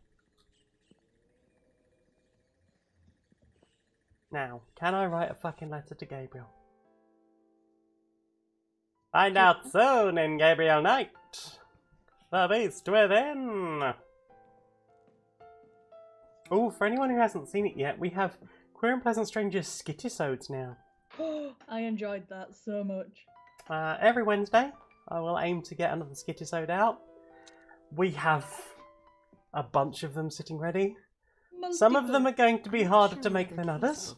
Now, can I write a fucking letter to Gabriel? Find out soon in Gabriel Knight. The Beast Within. Oh, for anyone who hasn't seen it yet, we have Queer and Pleasant Strangers skitisodes now. I enjoyed that so much. Every Wednesday, I will aim to get another skitisode out. We have a bunch of them sitting ready. Some of them are going to be harder to make than others.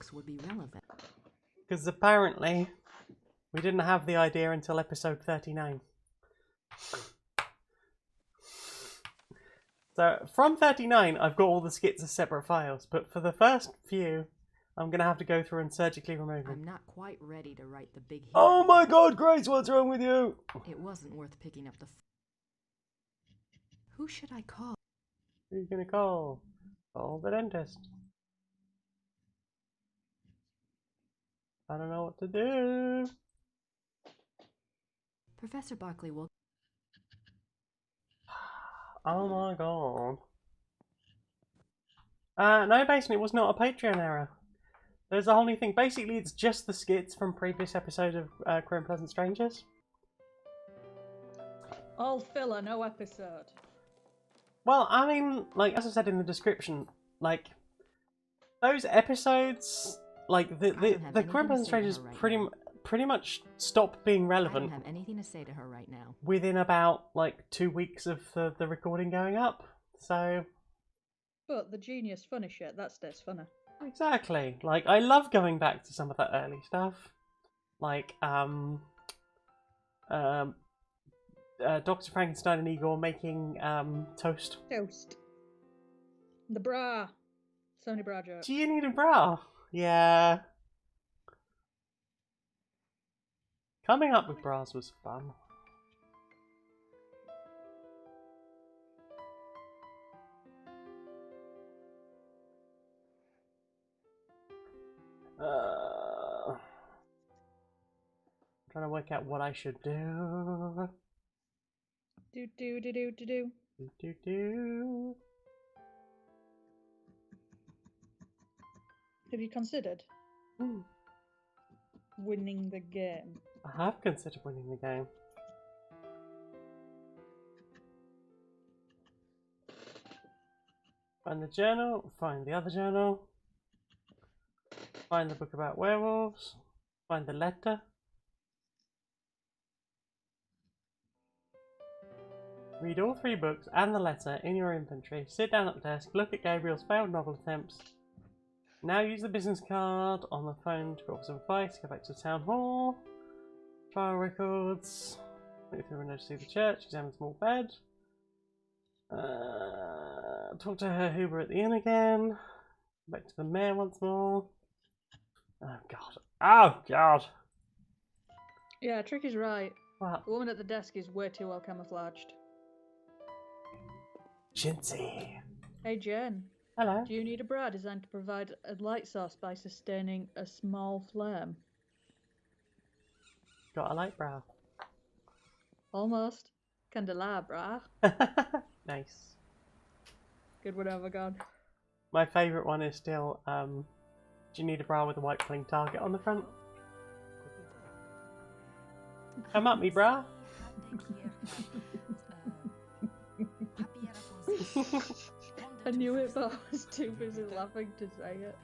Because apparently, we didn't have the idea until episode 39. So, from 39, I've got all the skits as separate files, but for the first few, I'm going to have to go through and surgically remove them. I'm not quite ready to write the big hero. Oh my god, Grace, what's wrong with you? It wasn't worth picking up the... Who should I call? Who are you going to call? Call the dentist. I don't know what to do. Professor Barkley will... Oh my god. No, basically it was not a Patreon error. There's a whole new thing. Basically it's just the skits from previous episodes of Queer and Pleasant Strangers. All filler, no episode. Well, I mean, like, as I said in the description, like, those episodes, like, the Queer and Pleasant Strangers pretty much stopped being relevant. I don't have anything to say to her right now. Within about, like, 2 weeks of the recording going up, so... But the genius funny shit, that stays funny. Exactly. Like, I love going back to some of that early stuff. Like, Dr. Frankenstein and Igor making, toast. Toast. The bra. So many bra jokes. Do you need a bra? Yeah. Coming up with bras was fun. Trying to work out what I should do. Do. Have you considered winning the game? I have considered winning the game. Find the journal, find the other journal, find the book about werewolves, find the letter. Read all 3 books and the letter in your inventory. Sit down at the desk, look at Gabriel's failed novel attempts. Now use the business card on the phone to go for some advice, go back to the town hall, trial records, look through the window to see the church, examine the small bed, talk to Herr Huber at the inn again, back to the mayor once more. Oh god. Oh god! Yeah, Trick is right. What? The woman at the desk is way too well camouflaged. Chintzy. Hey Jen. Hello. Do you need a bra designed to provide a light source by sustaining a small flame? Got a light brow. Almost. Candelabra. Nice. Good one, over God. My favourite one is still, do you need a bra with a white plain target on the front? Come at me, bra. I knew it, but I was too busy laughing to say it.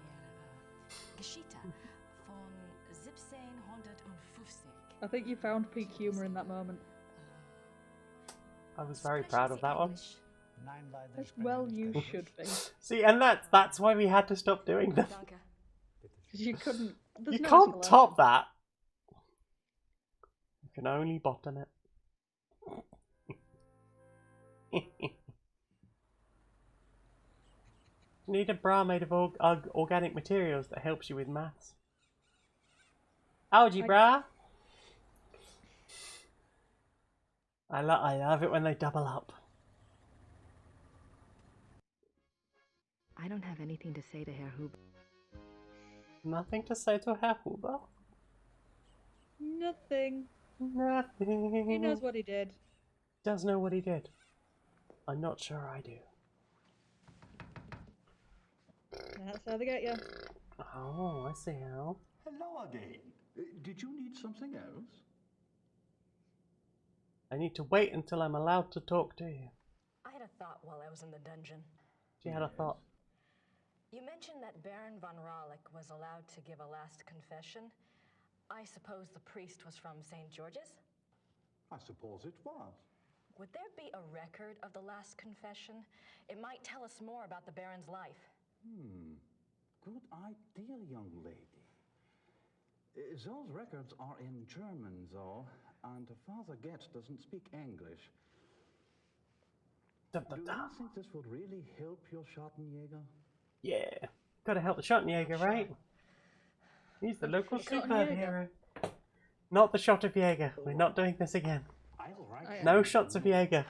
I think you found peak humour in that moment. I was very proud of that one. Well, you should be. See, and that's why we had to stop doing them. Because you couldn't... You can't top that. You can only bottom it. You need a bra made of organic materials that helps you with maths. Algae bra. I love it when they double up. I don't have anything to say to Herr Huber. Nothing to say to Herr Huber? Nothing. Nothing. He knows what he did. Does know what he did. I'm not sure I do. That's how they get you. Oh, I see how. Hello again. Did you need something else? I need to wait until I'm allowed to talk to you. I had a thought while I was in the dungeon. She had a thought. You mentioned that Baron von Rawlik was allowed to give a last confession. I suppose the priest was from St. George's? I suppose it was. Would there be a record of the last confession? It might tell us more about the Baron's life. Good idea, young lady. Those records are in German, though, and Father Getz doesn't speak English. Do you think this would really help your Schattenjäger? Yeah, gotta help the Schottenjäger, right? He's the local superhero. Not the shot of Jäger. We're not doing this again. No shots of Jäger.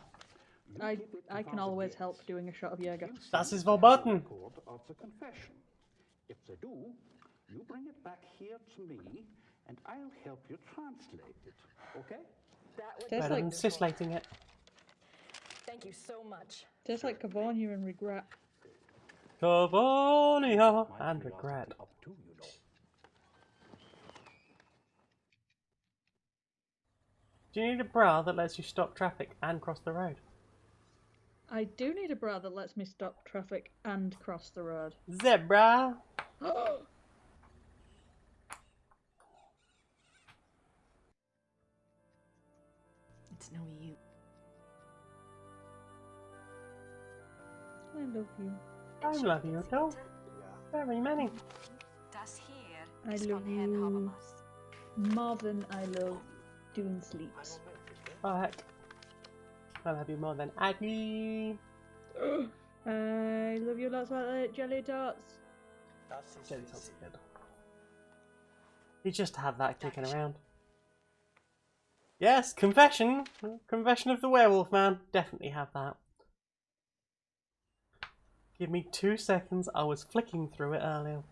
I can always help doing a shot of Jäger. Das ist verboten. Of the confession. If they do, you bring it back here to me, and I'll help you translate it. Okay? Better than translating it. Thank you so much. Tastes like Cavonia and regret. Cavonia and regret. Do you need a bra that lets you stop traffic and cross the road? I do need a bra that lets me stop traffic and cross the road. Zebra! It's no you. I love you. I love you too. Very many. I love you more than I love doing sleeps. Oh heck. I love you more than Aggie. I love you lots like jelly tarts. Jelly tarts are good. You just have that kicking around. Yes, confession. Confession of the werewolf man. Definitely have that. Give me 2 seconds. I was flicking through it earlier.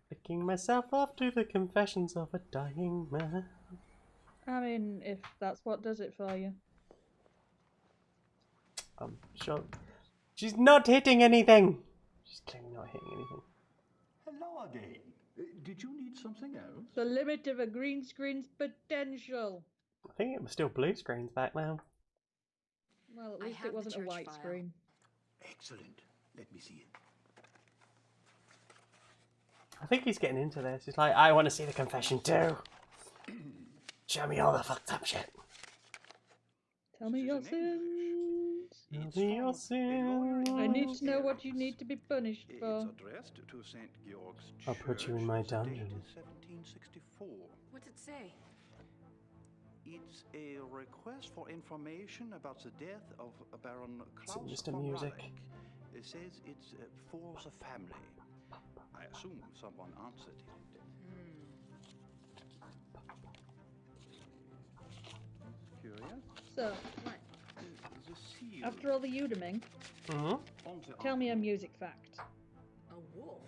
Flicking myself off to the confessions of a dying man. I mean, if that's what does it for you. I'm sure. She's not hitting anything. She's clearly not hitting anything. Hello again. Did you need something else? The limit of a green screen's potential. I think it was still blue screens back now. Well, at least it wasn't a white screen. Excellent. Let me see it. I think he's getting into this. He's like, I want to see the confession too. Show me all the fucked up shit. Tell me your sins. Tell me your sins. I need to know what you need to be punished for. It's addressed to St. Georg's Church. I'll put you in my dungeon. 1764. What's it say? It's a request for information about the death of Baron Klaus Mr. von Music. Rawlik. It says it's for the family. I assume someone answered it. Curious? So, The seal after all the Udeming, on the tell me a music fact. A wolf.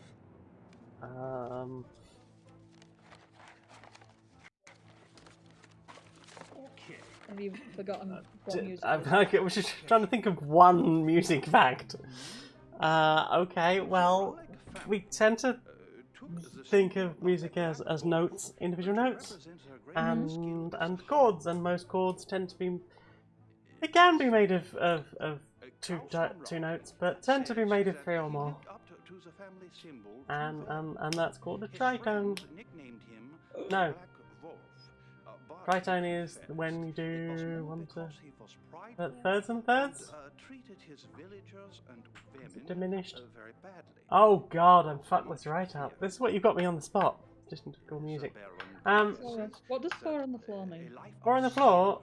Okay. Have you forgotten what music? I was just trying to think of one music fact. Okay, well, we tend to think of music as notes, individual notes, and chords, and most chords tend to be. It can be made of two notes, but tend to be made of 3 or more. And that's called a tritone. No. Tritone is when you do 1 to thirds and thirds. Is it diminished? Oh god, I'm fucked this right up. This is what you got me on the spot. Just into cool music. What does 4 on the floor mean? 4 on the floor.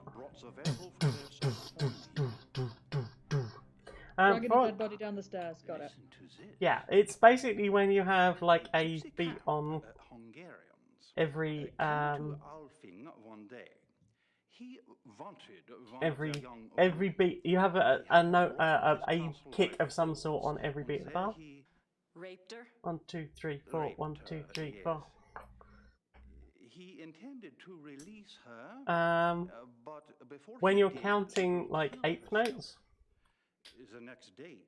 Dragging a dead body down the stairs. Got it. Yeah, it's basically when you have like a beat on every every beat. You have a note, a kick of some sort on every beat of the bar. Raped her? 1, 2, 3, 4. 1, 2, 3, 4. He intended to release her, but before when you're counting like 8th notes. The next day.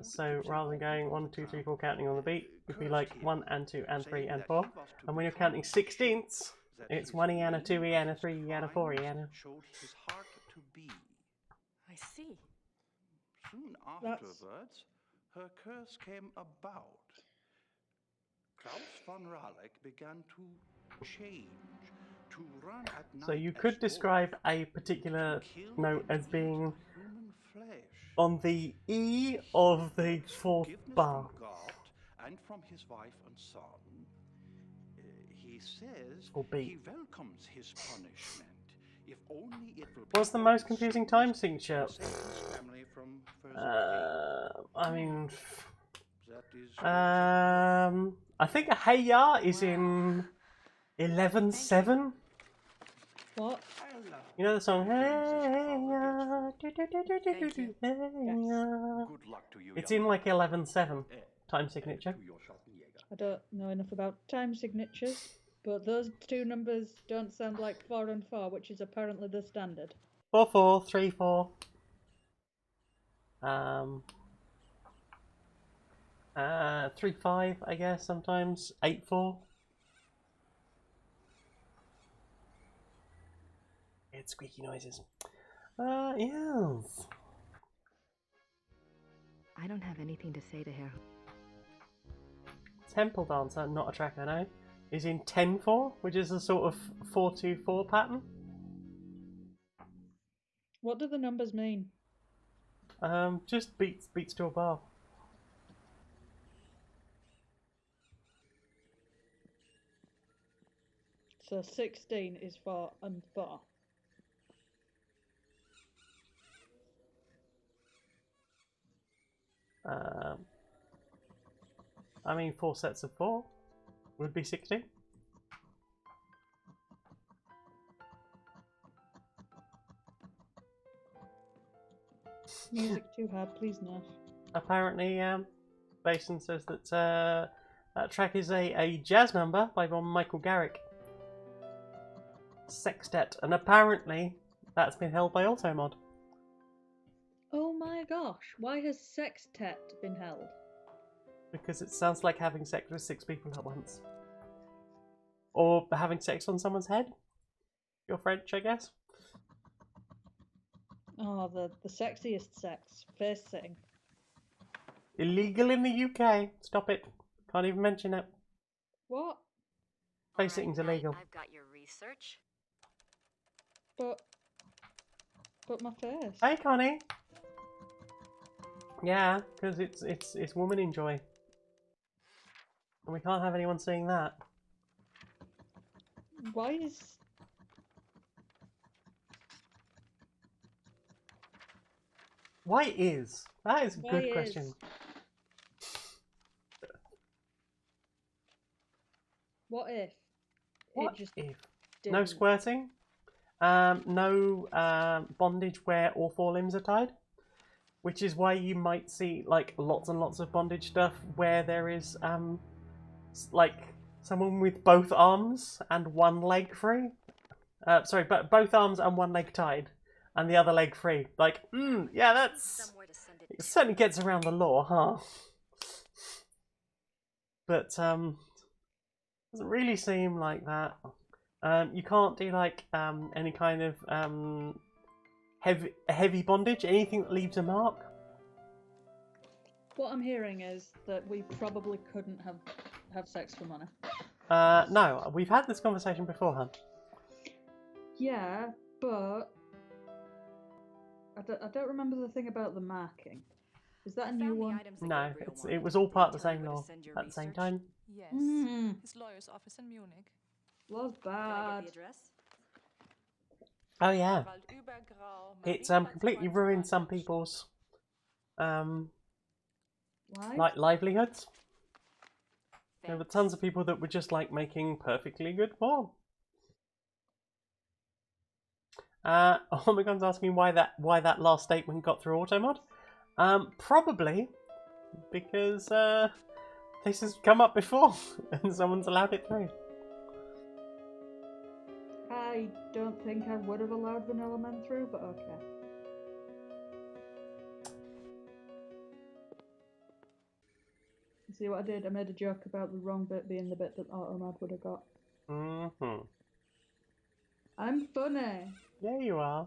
So rather than going 1, 2, 3, 4 counting on the beat, it'd be like 1 and 2 and 3 and 4. And when you're counting 16ths, It's 1 Iana, 2 Iana, 3 Iana, 4 Iana. Showed his heart to be. I see. Soon That's- afterwards, her curse came about. Klaus von Raleigh began to change, to run at night. So you as could wolf, describe a particular to kill note and as eat being human flesh. on the E of the fourth Forgiveness bar. from God and from his wife and son. He says Or B. he welcomes his punishment, if only it will. What's the pay most for confusing sins time signature? and save his family from further I mean, pain. That is I think Hey Ya is in 11/7. What? You know the song Hey Ya, do, do, do, do, do, do, do, Hey Ya. Good luck to you. It's young in like 11/7 man. time signature. To your Schottenjäger. I don't know enough about time signatures, but those two numbers don't sound like 4 and 4, which is apparently the standard. 4/4, 3/4. 3/5, I guess sometimes. 8/4. It's squeaky noises. Yes. I don't have anything to say to her. Temple Dancer, not a track I know, is in 10/4, which is a sort of 4/2/4 pattern. What do the numbers mean? Just beats to a bar. So 16 is 4 and 4. I mean, 4 sets of 4 would be 16. Music too hard, please no. Apparently, Basin says that that track is a jazz number by one Michael Garrick. Sextet, and apparently that's been held by Automod. Oh my gosh, why has Sextet been held? Because it sounds like having sex with 6 people at once. Or having sex on someone's head. You're French, I guess. Oh, the sexiest sex. Face sitting. Illegal in the UK. Stop it. Can't even mention it. What? Face sitting's illegal. I've got your research. But my face. Hey, Connie. Yeah, because it's woman enjoy. And we can't have anyone seeing that. Why is... Why is? That is a Why good is? question. What if? What it just if? didn't? No squirting. No bondage where all 4 limbs are tied. Which is why you might see like lots and lots of bondage stuff where there is like someone with both arms and one leg free. Sorry, but both arms and one leg tied, and the other leg free. Like, yeah, that's it certainly gets around the law, huh? But doesn't really seem like that. You can't do like any kind of heavy bondage, anything that leaves a mark. What I'm hearing is that we probably couldn't have sex for money. No, we've had this conversation before, hun. Yeah, but I don't remember the thing about the marking. Is that a new one? No, it was all part of the same law at the same time. Yes. His lawyer's office in Munich. Law's Can I get bad. the address? Oh yeah, Übergrau, it's completely ruined some people's Why? like livelihoods. There were tons of people that were just like making perfectly good porn. Omegon's asking why that last statement got through Automod. Probably because this has come up before and someone's allowed it through. I don't think I would have allowed Vanilla Men through, but okay. See what I did? I made a joke about the wrong bit being the bit that Automod would have got. Mm-hmm. I'm funny. Yeah, you are.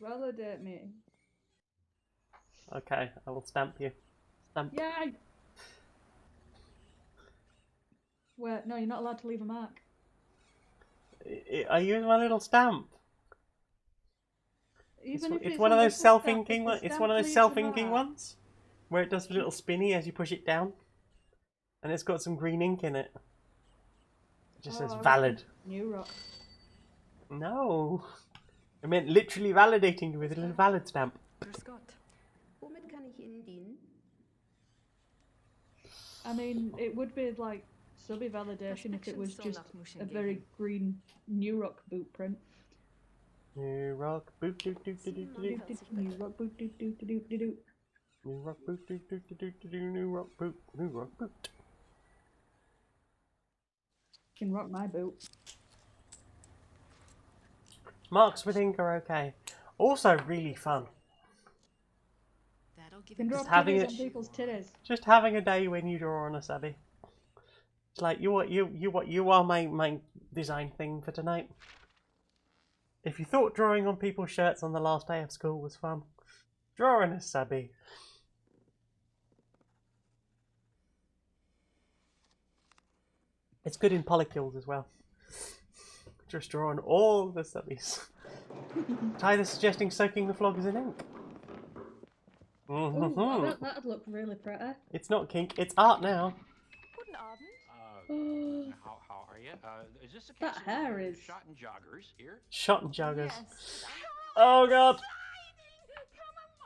Validate me. Okay, I will stamp you. Stamp. Yay! Wait, no, you're not allowed to leave a mark. I use my little stamp. Even if It's it's one of on those just a stamp, self-inking if ones. the It's stamp one of those leaves a self-inking mark- ones, where it does a little spinny as you push it down, and it's got some green ink in it. It just says Oh, valid. New rock. No, I meant literally validating you with a little valid stamp. Scott. Womit kann ich Ihnen dienen? I mean, it would be like subby validation if it was just a very green New Rock boot print. New rock boot doo doo doo doo doo. New Rock boot doo doo doo doo doo. New rock boot doo doo doo doo doo. New rock boot. New rock boot. Can rock my boot. Marks with ink are okay. Also really fun. Can drop Just having titties it. on people's titties. Just having a day when you draw on a subby. It's like you are my design thing for tonight. If you thought drawing on people's shirts on the last day of school was fun, draw on a subby. It's good in polycules as well. Just draw on all the subbies. Tyler suggesting soaking the floggers in ink. Ooh, that'd look really pretty. It's not kink, it's art now. Guten Abend. How are you? Is this a case That hair is shot and joggers here? Shot and joggers. Yes. Oh god!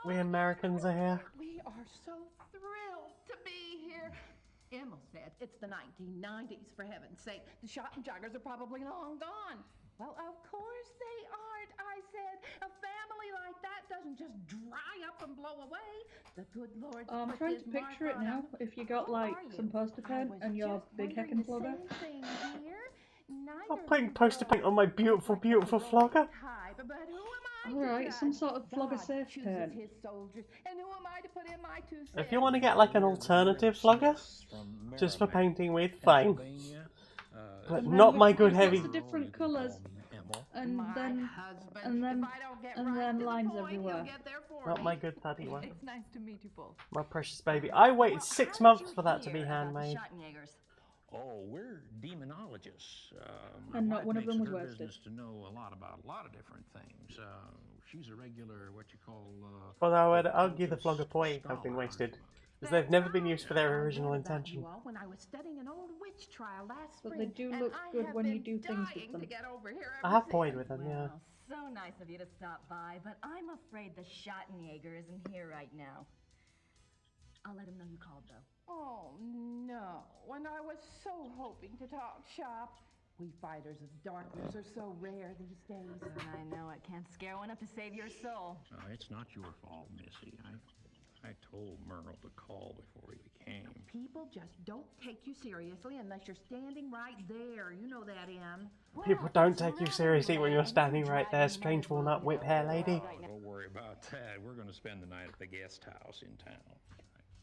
We Americans are here. We are so thrilled to be here. Emma said it's the 1990s, for heaven's sake. The shot and joggers are probably long gone. Well, of course they aren't, I said. A family like that doesn't just dry up and blow away. The good Lord. I'm trying to picture it now. If you got like some poster paint and your big heckin' flogger. I'm putting poster paint on my beautiful, beautiful flogger. Alright, some sort of flogger safe paint. If you want to get like an alternative flogger, just for painting with, fine. But not my good heavy. Lots of different colours, and then lines everywhere. Not my good putty one. It's nice to meet you both. My precious baby. I waited 6 months for that to be handmade. Oh, we're demonologists. And not one of them was her wasted. business to know a lot about a lot of different things. She's a regular, what you call. Although I'd argue the flogger point have been wasted, as they've never been used for their original intention. When I was studying an old witch trial last But spring, they do look good when you do things with them. I have played with them, yeah. Well, so nice of you to stop by, but I'm afraid the Schottenjäger isn't here right now. I'll let him know you called, though. Oh, no. When I was so hoping to talk shop. We fighters of darkness are so rare these days. And I know it. Can't scare one up to save your soul. It's not your fault, Missy. I told Merle to call before he came. People just don't take you seriously unless you're standing right there. You know that, Em. People don't take you seriously when you're standing right there, strange walnut whip hair lady. Don't worry about that. We're going to spend the night at the guest house in town.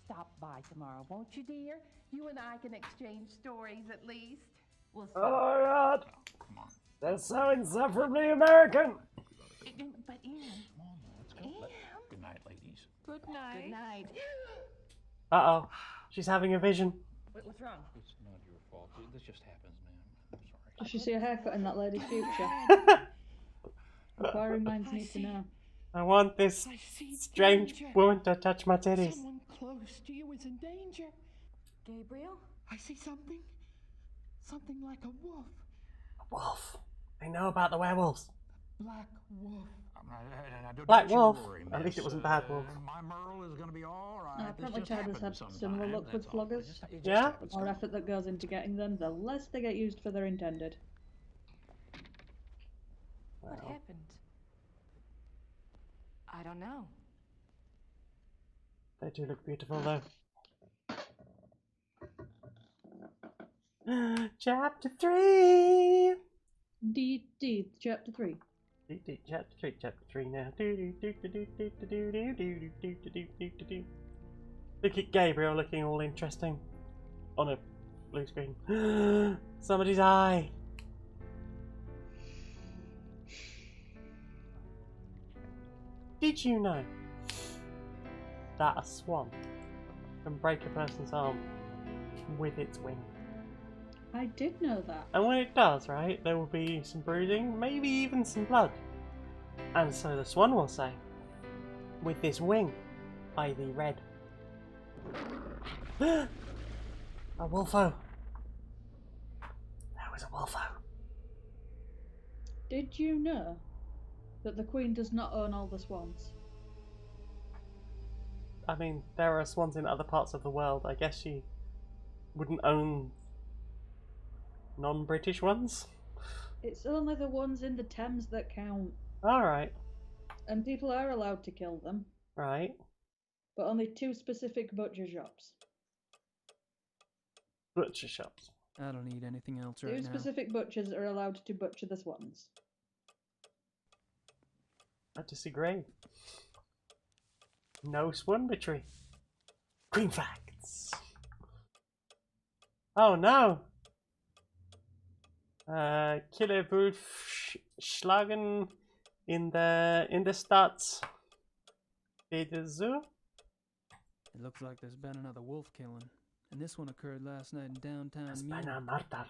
Stop by tomorrow, won't you, dear? You and I can exchange stories at least. We'll see. Oh god! They're so insufferably American! But Em. Come on, let's go. Good night, ladies. Good night. Good night. Uh-oh. She's having a vision. What's wrong? It's not your fault. This just happens, man. I'm sorry. Does she see a haircut in that lady's future? Inquiring minds need to know. I want this strange woman to touch my titties. Someone close to you is in danger. Gabriel? I see something. Something like a wolf. A wolf. I know about the werewolves. Black wolf. Black wolf? At least it wasn't bad wolf. My Merle is going to be all right. Apparently China's had similar luck with floggers. Yeah? The more effort that goes into getting them, the less they get used for their intended. What happened? I don't know. They do look beautiful though. Chapter 3! Chapter 3. Chapter 3 now. Look at Gabriel looking all interesting on a blue screen. Somebody's eye. Did you know that a swan can break a person's arm with its wing? I did know that. And when it does, right, there will be some bruising, maybe even some blood. And so the swan will say, with this wing, I thee red. A wolfo! There was a wolfo. Did you know that the Queen does not own all the swans? I mean, there are swans in other parts of the world. I guess she wouldn't own non-British ones? It's only the ones in the Thames that count. Alright. And people are allowed to kill them. Right. But only 2 specific butcher shops. Butcher shops. I don't need anything else right 2 now. specific butchers are allowed to butcher the swans. I disagree. No swan butchery. Green flags. Oh no! Killer Wolf schlagen in the Stadt. Bitte so. It looks like there's been another wolf killing, and this one occurred last night in downtown Es Munich. been a murder.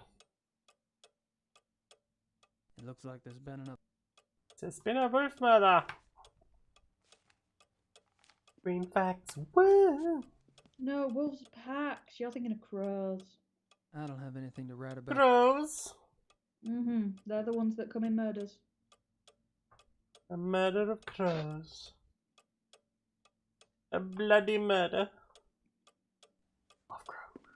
It looks like there's been another. It's been a wolf murder. Green facts. Woo! No, wolves are packs. You're thinking of crows. I don't have anything to write about. Crows. They're the ones that come in murders. A murder of crows. A bloody murder of crows.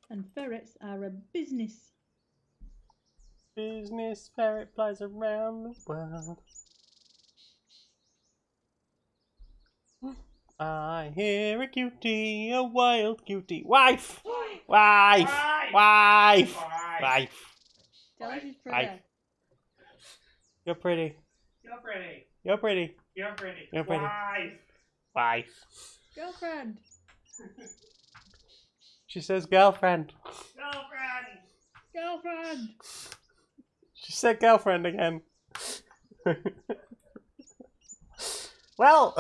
And ferrets are a business. Business ferret flies around the world. I hear a cutie, a wild cutie. Wife! Wife! Wife! Wife! Tell her she's pretty. Wife. You're pretty. You're pretty. You're pretty. You're pretty. You're pretty. Wife. Wife. Girlfriend. She says girlfriend. Girlfriend. Girlfriend. She said girlfriend again. Well.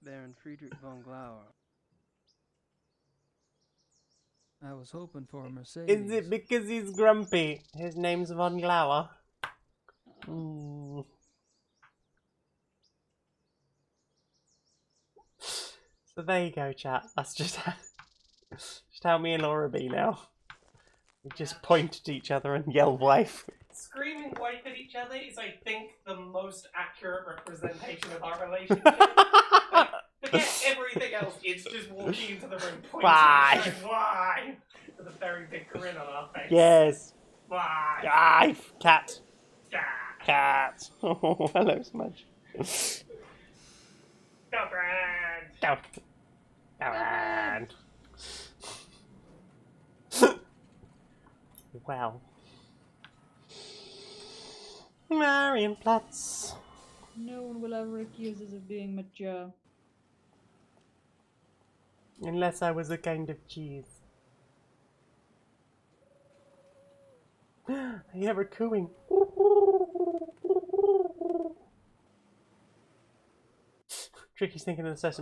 Baron Friedrich von Glauer. I was hoping for a Mercedes. Is it because he's grumpy? His name's Von Glauer. So there you go, chat. That's just how me and Laura be now. We just point at each other and yell wife. Screaming wife at each other is, I think, the most accurate representation of our relationship. Like, forget everything else. It's just walking into the room, pointing and saying, why? With a very big grin on our face. Yes. Why? Wife. Cat. Cat. Cat. Oh, hello, Smudge. Girlfriend. Girlfriend. Well. Marienplatz. No one will ever accuse us of being mature. Unless I was a kind of cheese. I hear a cooing. Tricky's thinking of the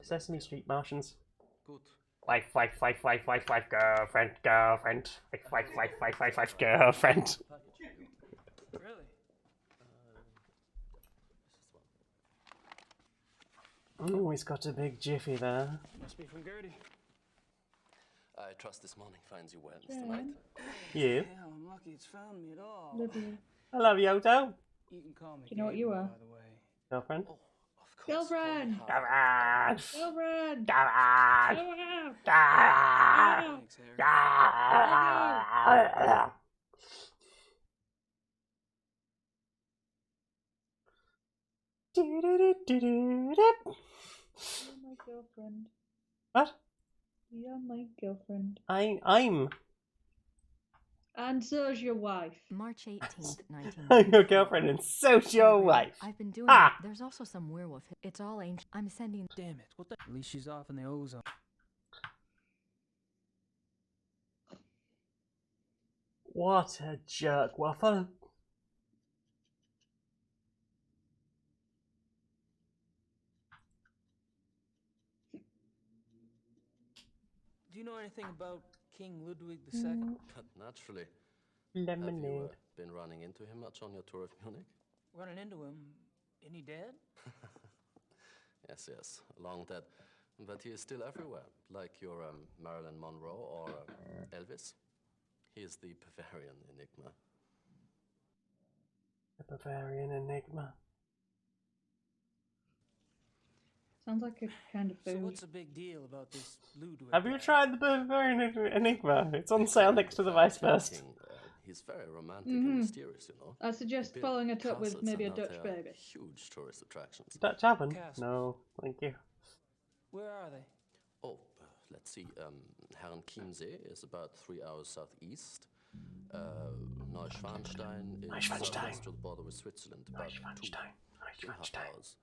Sesame Street Martians. Good. Wife, girlfriend, girlfriend. Wife, girlfriend. Really? Oh, he's got a big jiffy there. Must be from Gertie. I trust this morning finds you well, Mr. Yeah. Knight. You? Yeah, I'm lucky it's found me at all. Lovely. I love you, Otto. You can call me. Do you know what you Gabriel, are? by the way. Girlfriend? Oh, of course. Girlfriend. Girlfriend. Girlfriend. Girlfriend. Girlfriend. Thanks, Harry. You're my girlfriend. What? You're my girlfriend. I'm And so's your wife. March 18th, 19. I'm your girlfriend and so's your wife. I've been doing Ah! it. There's also some werewolf. It's all ancient. I'm sending. Damn it! What the? At least she's off in the ozone. What a jerk waffle. Do you know anything about King Ludwig II? But naturally. Lemonade. Have you been running into him much on your tour of Munich? Running into him? Isn't he dead? Yes, long dead. But he is still everywhere, like your Marilyn Monroe or Elvis. He is the Bavarian enigma. The Bavarian enigma. Sounds like a kind of food. So what's the big deal about this Ludwig? Have you tried the Bavarian enigma? It's on sale next to the Vice first. He's very romantic and mysterious, you know. I suggest following it up with maybe a Dutch baby. Huge tourist attractions. Dutch oven? No, thank you. Where are they? Oh, let's see. Herrenchiemsee is about 3 hours southeast. Neuschwanstein is southwest to the border with Switzerland, about 2.5 hours.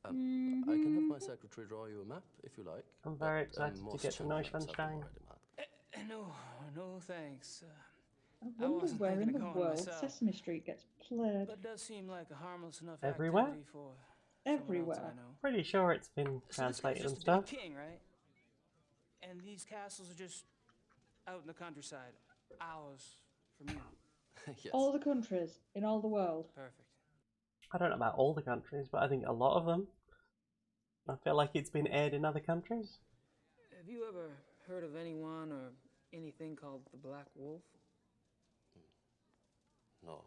I can have my secretary draw you a map if you like. I'm very excited to get to Neuschwanstein. No thanks. I wonder where in the world Sesame Street gets played. But it does seem like a harmless enough Everywhere? activity for everywhere. someone else I know. Pretty sure it's been translated and stuff. King, right? And these castles are just out in the countryside, hours from you. Yes. All the countries in all the world. Perfect. I don't know about all the countries, but I think a lot of them. I feel like it's been aired in other countries. Have you ever heard of anyone or anything called the Black Wolf? No.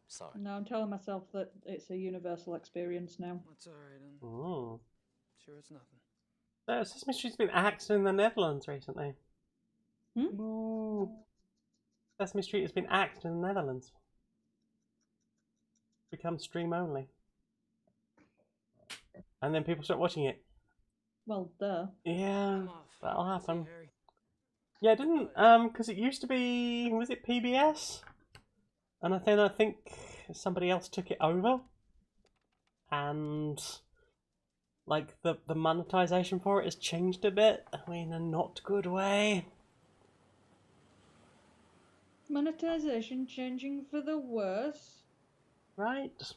Sorry. No, I'm telling myself that it's a universal experience now. That's alright, then. Ooh. Sure, it's nothing. Sesame Street's been axed in the Netherlands recently. Hmm? Ooh. Sesame Street has been axed in the Netherlands. Become stream only. And then people start watching it. Well, duh. Yeah, that'll happen. Harry. Yeah, didn't because it used to be, was it PBS? And I think somebody else took it over, and like the monetization for it has changed a bit. I mean, in a not good way. Monetization changing for the worse? Right.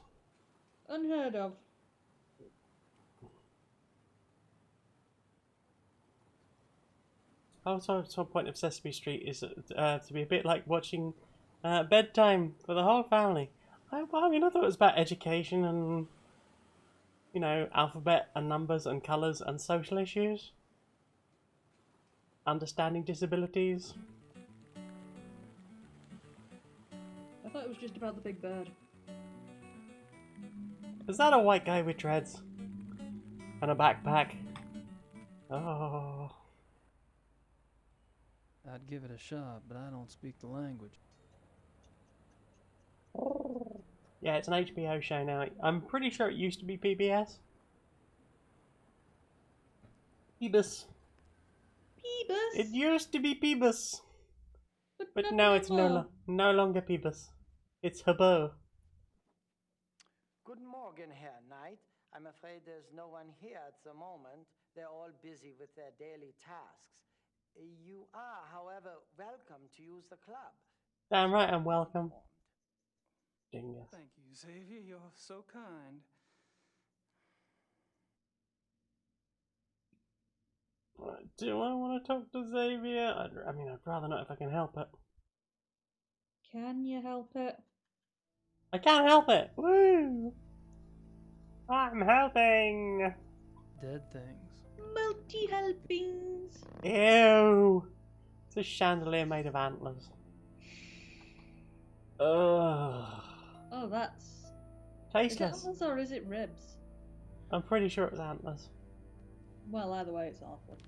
Unheard of. Also, the whole point of Sesame Street is to be a bit like watching bedtime for the whole family. I mean, I thought it was about education and, you know, alphabet and numbers and colours and social issues. Understanding disabilities. I thought it was just about the big bird. Is that a white guy with dreads? And a backpack? Oh. I'd give it a shot, but I don't speak the language. Yeah, it's an HBO show now. I'm pretty sure it used to be PBS. Peebus. Peebus? It used to be Peebus. But not now it's anymore. no longer Peebus. It's Habbo. Good morning, Herr Knight. I'm afraid there's no one here at the moment. They're all busy with their daily tasks. You are, however, welcome to use the club. Damn right I'm welcome. Dingus. Thank you, Xavier. You're so kind. Do I want to talk to Xavier? I mean, I'd rather not if I can help it. Can you help it? I can't help it! Woo! I'm helping! Dead things. Multi-helpings. Ew! It's a chandelier made of antlers. Ugh. Oh, that's... Is it Tasteless. antlers or is it ribs? I'm pretty sure it was antlers. Well, either way, it's awful.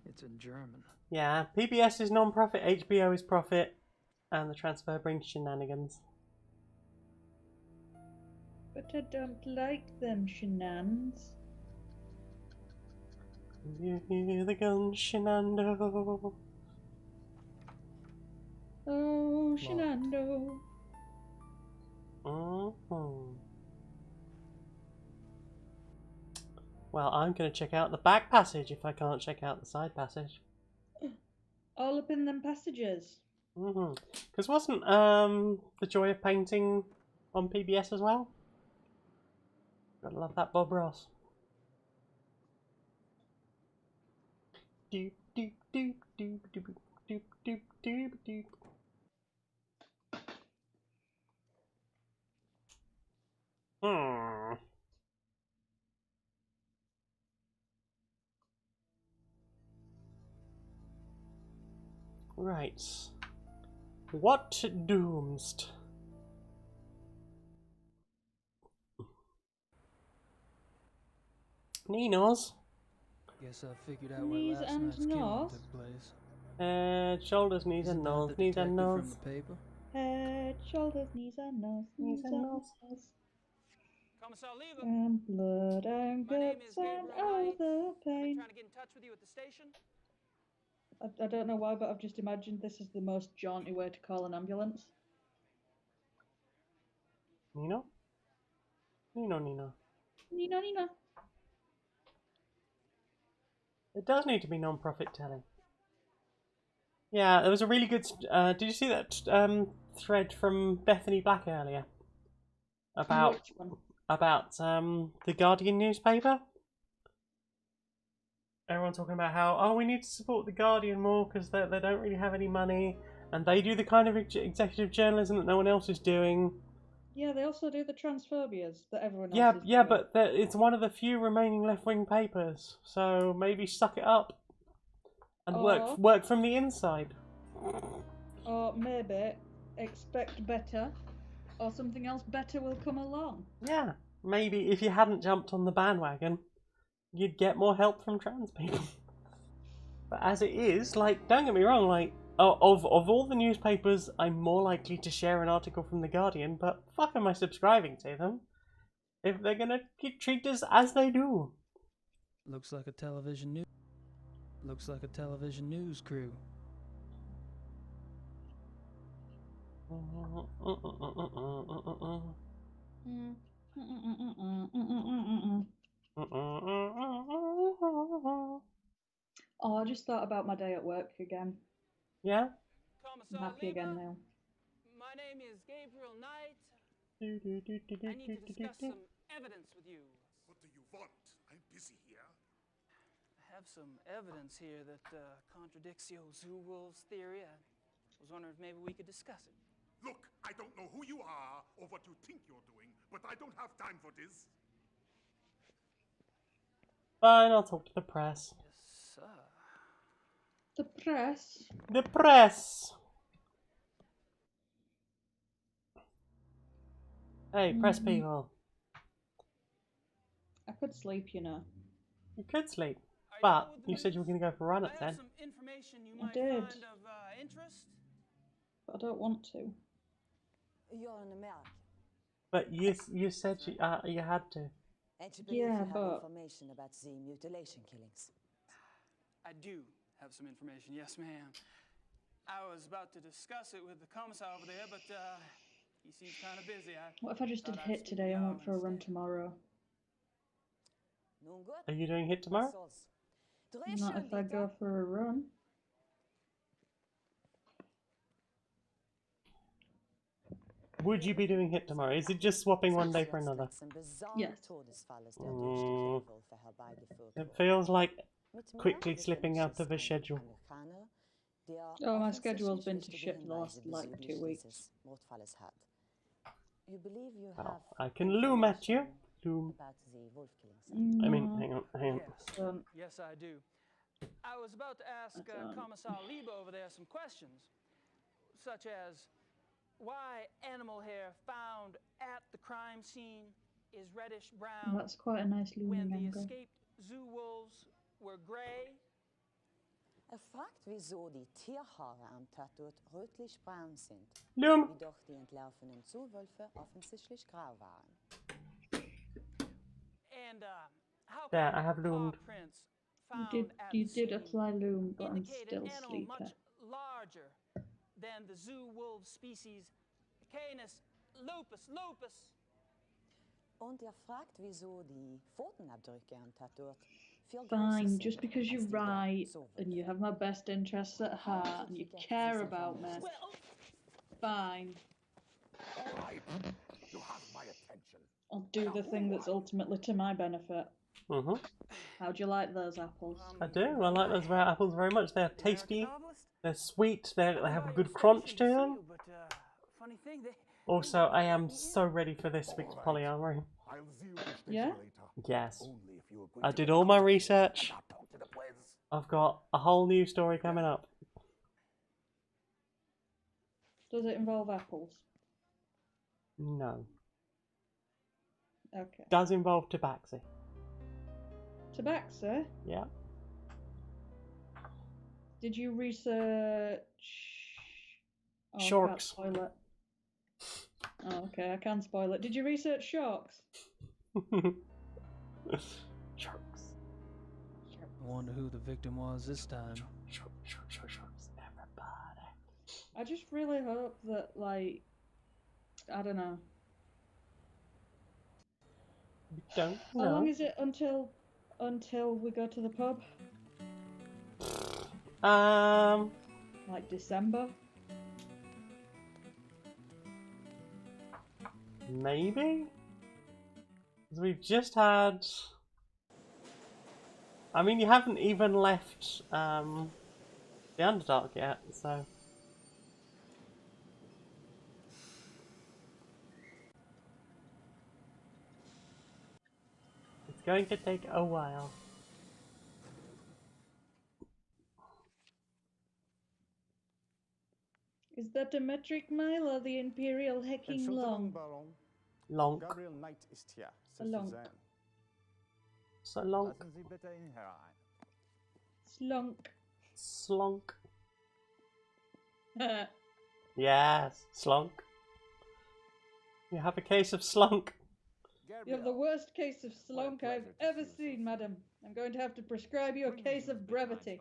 It's in German. Yeah, PBS is non-profit, HBO is profit, and the transfer brings shenanigans. But I don't like them shenanigans. You hear the gun shenando. Oh, shenando. Well, I'm going to check out the back passage if I can't check out the side passage. All up in them passages. Because wasn't The Joy of Painting on PBS as well? Gotta love that Bob Ross. Doop doop doop doop doop doop doop doop doop. Right. What doomst? Ninos. Guess I figured out Knees where last and night's killing nose. took place. Head, shoulders, knees Isn't and that nose, the knees and detective nose. from the paper? Head, shoulders, knees and nose, Knees and nose. Commissar Lever. And blood and My name guts is and Gabriel all Knight. the I've been pain. trying to get in touch with you at the station. I don't know why, but I've just imagined this is the most jaunty way to call an ambulance. Nino? Nino, Nino. Nina, Nina. It does need to be non-profit telling. Yeah, there was a really good... did you see that thread from Bethany Black earlier? About the Guardian newspaper? Everyone talking about how, oh, we need to support the Guardian more because they don't really have any money and they do the kind of executive journalism that no one else is doing. Yeah, they also do the transphobias that everyone else is Yeah, doing. but it's one of the few remaining left-wing papers, so maybe suck it up and work from the inside. Or maybe expect better, or something else better will come along. Yeah, maybe if you hadn't jumped on the bandwagon, you'd get more help from trans people. But as it is, like, don't get me wrong, like, of all the newspapers, I'm more likely to share an article from The Guardian, but fuck am I subscribing to them if they're gonna treat us as they do? Looks like a television news crew. Oh, I just thought about my day at work again. Yeah? I'm happy again now. My name is Gabriel Knight. I need to discuss some evidence with you. What do you want? I'm busy here. I have some evidence here that contradicts your Zoo Wolves theory. I was wondering if maybe we could discuss it. Look, I don't know who you are or what you think you're doing, but I don't have time for this. Fine, I'll talk to the press. Yes, sir. The press? The press! Hey, press people. I could sleep, you know. You could sleep, but you said you were going to go for a run at 10. Some information you I might did. find of interest. But I don't want to. You're an American. But you said you had to. And you believe Yeah, you have but... information about the mutilation killings. I do have some information, yes, ma'am. I was about to discuss it with the commissar over there, but he seems kind of busy. What if I just did HIT today and went for a run tomorrow? Are you doing HIT tomorrow? Not if I go for a run. Would you be doing HIT tomorrow? Is it just swapping one day for another? Yes. It feels like quickly slipping out of a schedule. Oh, my schedule's been to shit for the last, like, 2 weeks. You believe you Well, have I can loom at you. Loom. about the wolf killings. I mean, hang on. Yes, I do. I was about to ask Commissar Liebe over there some questions, such as why animal hair found at the crime scene is reddish brown That's quite a nice when looming the angle. escaped zoo wolves were gray. Fragt, wieso die Tierhaare am Tatort rötlich-braun sind, Loom. wie doch die entlaufenen Zoowölfe offensichtlich grau waren. And how There, come I have loomed. paw prints You found at did the scene apply loom, but I'm indicate still an animal sleepy. much larger than the zoo wolf species Canis lupus lupus? Und fragt, wieso die Pfotenabdrücke am Tattoo viel größer Fine, sind just because als you're die der right Zoowölfe. and you have my best interests at heart and you care about me. Fine. All right. You have my attention. I'll do the thing that's ultimately to my benefit. How'd you like those apples? I do. I like those apples very much. They're tasty. They're sweet. They have a good crunch to them. Funny thing, they Also, I am so ready for this week's polyamory. Yeah? Yes. I did all my research. I've got a whole new story coming up. Does it involve apples? No. Okay. Does involve tabaxi. Tabaxi? Yeah. Did you research... Oh, I can't Sharks. spoil it. Oh, okay, I can spoil it. Did you research sharks? Sharks. I wonder who the victim was this time. Sharks. Everybody. I just really hope that, like, I don't know. Don't How long know. is it until we go to the pub? Like December? Maybe? Because we've just had... I mean, you haven't even left the Underdark yet, so... It's going to take a while. Is that a metric mile or the Imperial hecking long? Long. Gabriel Knight ist hier. A long. So long. Lassen Sie bitte ihn herein. Slunk. Slunk. Yes, slunk. You have a case of slunk. You have the worst case of slunk I've ever seen, madam. I'm going to have to prescribe you a case of brevity.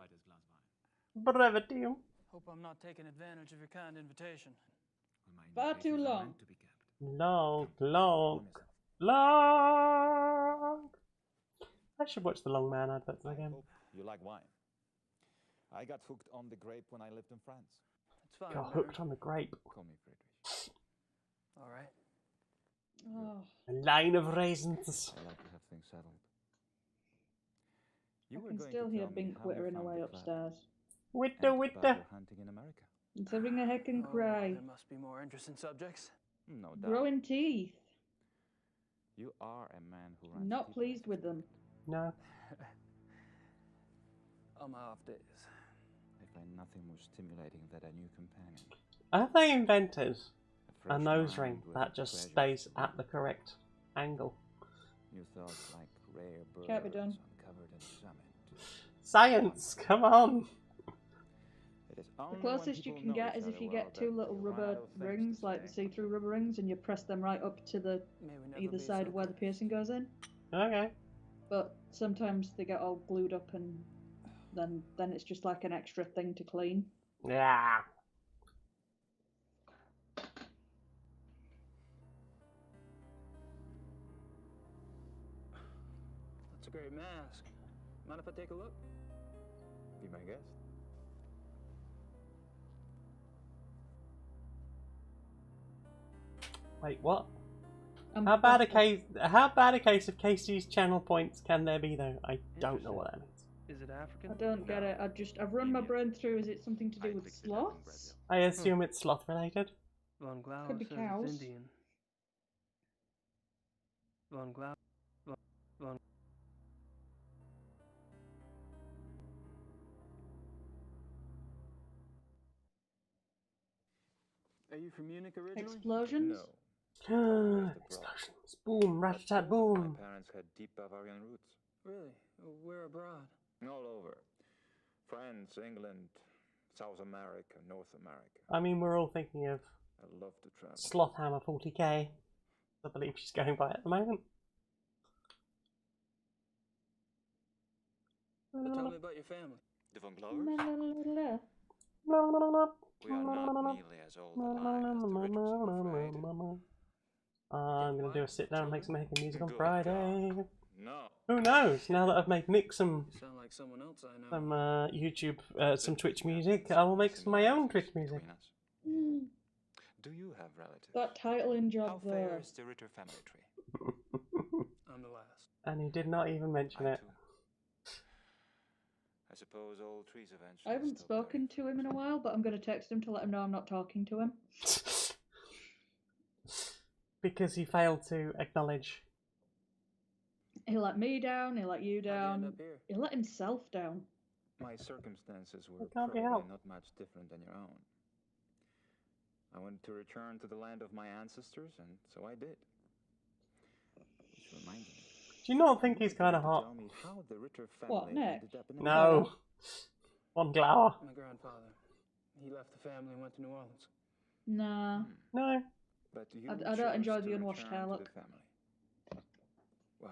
Brevity. Hope I'm not taking advantage of your kind invitation. Far too long. Long. I should watch the Long Man adverts again. You like wine. I got hooked on the grape when I lived in France. It's fine. Got hooked on the grape. Call me Friedrich. All right. Oh. A line of raisins. I like to have things settled. I can still hear Bink whittering away upstairs. Witter. Hunting in America. It's having a heck and cry. There must be more interesting subjects. No doubt. Growing teeth. You are a man who runs. Not pleased with them. No. On my off days. I find nothing more stimulating than a new companion. Have they invented a nose ring that just stays at the correct angle? New thoughts like rare birds Can't be done. uncovered and examined. Science, come on. The closest you can get is if you get two little rubber rings, like the see-through rubber rings, and you press them right up to the either side of where the piercing goes in. Okay. But sometimes they get all glued up, and then it's just like an extra thing to clean. Yeah. That's a great mask. Mind if I take a look? Be my guest. Wait, what? How bad a case of Casey's channel points can there be though? I don't know what that means. Is it African? I don't get it. I've run my brain through. Is it something to do with sloths? I assume it's sloth related. Von Glau Could be says cows. it's Indian. Von Glau. Von. Are you from Munich originally? Explosions? Explosions. Boom, rat-tat, boom. My parents had deep Bavarian roots. Really? Where abroad? All over. France, England, South America, North America. I mean, we're all thinking of I love to travel. Slothhammer 40k. I believe she's going by at the moment. Tell me about your family. The Von Glovers? La, We are not nearly as old alive as the Richards, I'm afraid. I'm gonna do a sit down and make some making music on Friday. No. Who knows? Now that I've made Nick some You sound like someone else I know. YouTube, some Twitch music, I will make some my own Twitch music. Do you have relatives? That titling job How fair there. is the Ritter family tree? I'm the last. And he did not even mention it. I suppose all trees eventually. I haven't spoken to him in a while, but I'm going to text him to let him know I'm not talking to him. Because he failed to acknowledge. He let me down, he let you down, he let himself down. My circumstances were can't be probably helped. not much different than your own. I wanted to return to the land of my ancestors, and so I did. Which reminds me. Do you not think he's kind of hot? Tell me how the Ritter family What, Nick? ended up in a No. Von Glauer. My grandfather. He left the family and went to New Orleans. Nah. No. But you I don't enjoy chose the to unwashed return hair to look. the family. Why?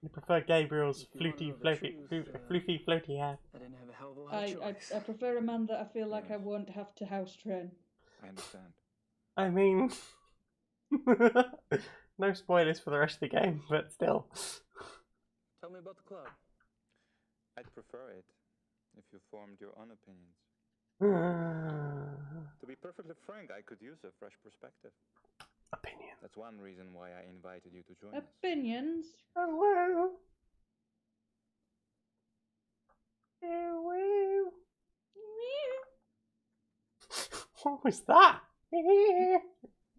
You prefer Gabriel's floofy floaty hair. I didn't have a hell of a lot of choice. I prefer a man that I feel like I won't have to house train. I understand. I mean, no spoilers for the rest of the game, but still. Tell me about the club. I'd prefer it if you formed your own opinions. To be perfectly frank, I could use a fresh perspective. Opinion. That's one reason why I invited you to join us. Opinions? Hello. Hello. What was that?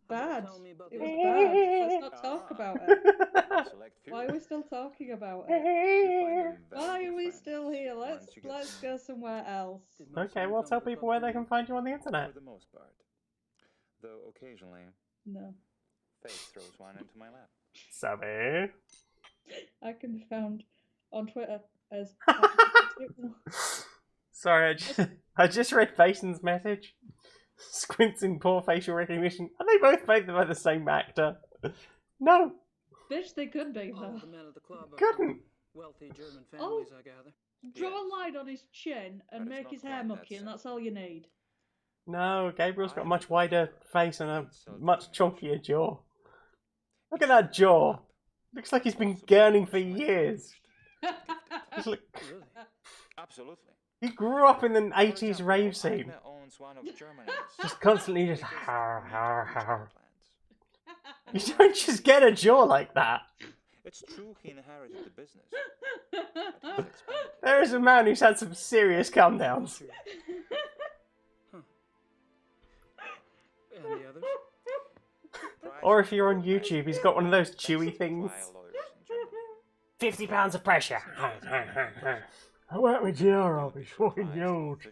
Bad. It was bad. Let's not talk about it. Why are we still talking about it? Why are we still here? Let's go somewhere else. Okay, well, tell people where they can find you on the internet. For the most part. Though occasionally, No. fate throws one into my lap. Savvy. I can be found on Twitter as. Sorry, I just read Fason's message. Squints in poor facial recognition. Are they both played by the same actor? No. Bitch, they could be All though. the men at the club are Couldn't. from wealthy German families, I gather. Draw a line on his chin and make his hair mucky, and that's all you need. No, Gabriel's got a much wider face and a much chunkier jaw. Look at that jaw. Looks like he's been gurning for years. Just look. Absolutely. He grew up in the 80s rave scene. Owns one of Germany's. Just constantly just har, har, har. You don't just get a jaw like that. It's true he inherited the business. There is a man who's had some serious calm downs. And the others? Or if you're on YouTube, he's got one of those chewy things. 50 pounds of pressure. I work with Europe, it's fucking huge.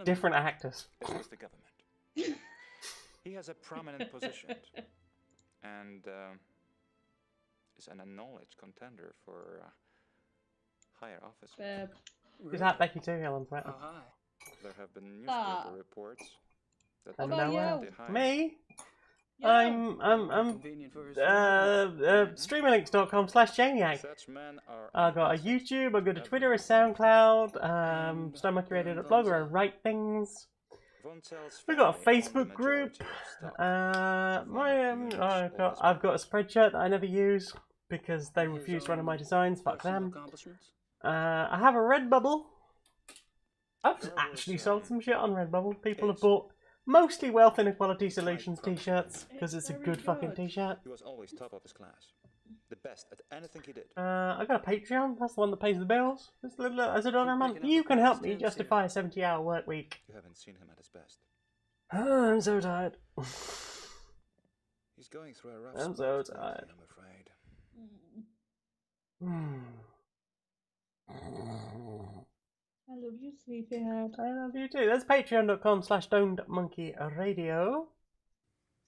Different actors. It's with the government. He has a prominent position and is an acknowledged contender for higher office. Is that Becky too, Helen? Right. There have been newspaper reports that I the know man they hired- Me? I'm streamerlinks.com/Janiac. Such men are I've got a YouTube, I've got a Twitter, a SoundCloud, StoneMonkeyRadio.blog where I write things. We've got a Facebook group. I've got a Spreadshirt that I never use because they refuse one of my designs. Fuck them. I have a Redbubble. I've actually sold some shit on Redbubble. People have bought mostly Wealth Inequality Solutions t-shirts because it's a good fucking t-shirt. He was always top of his class. The best at anything he did. I got a Patreon. That's the one that pays the bills. It's as $1 a month. You can help me justify a 70-hour work week. You haven't seen him at his best. I'm so tired. He's going through a rough I'm spot so lately, tired. I'm afraid. I love you, sleepyhead. I love you too. That's patreon.com/stonedmonkeyradio.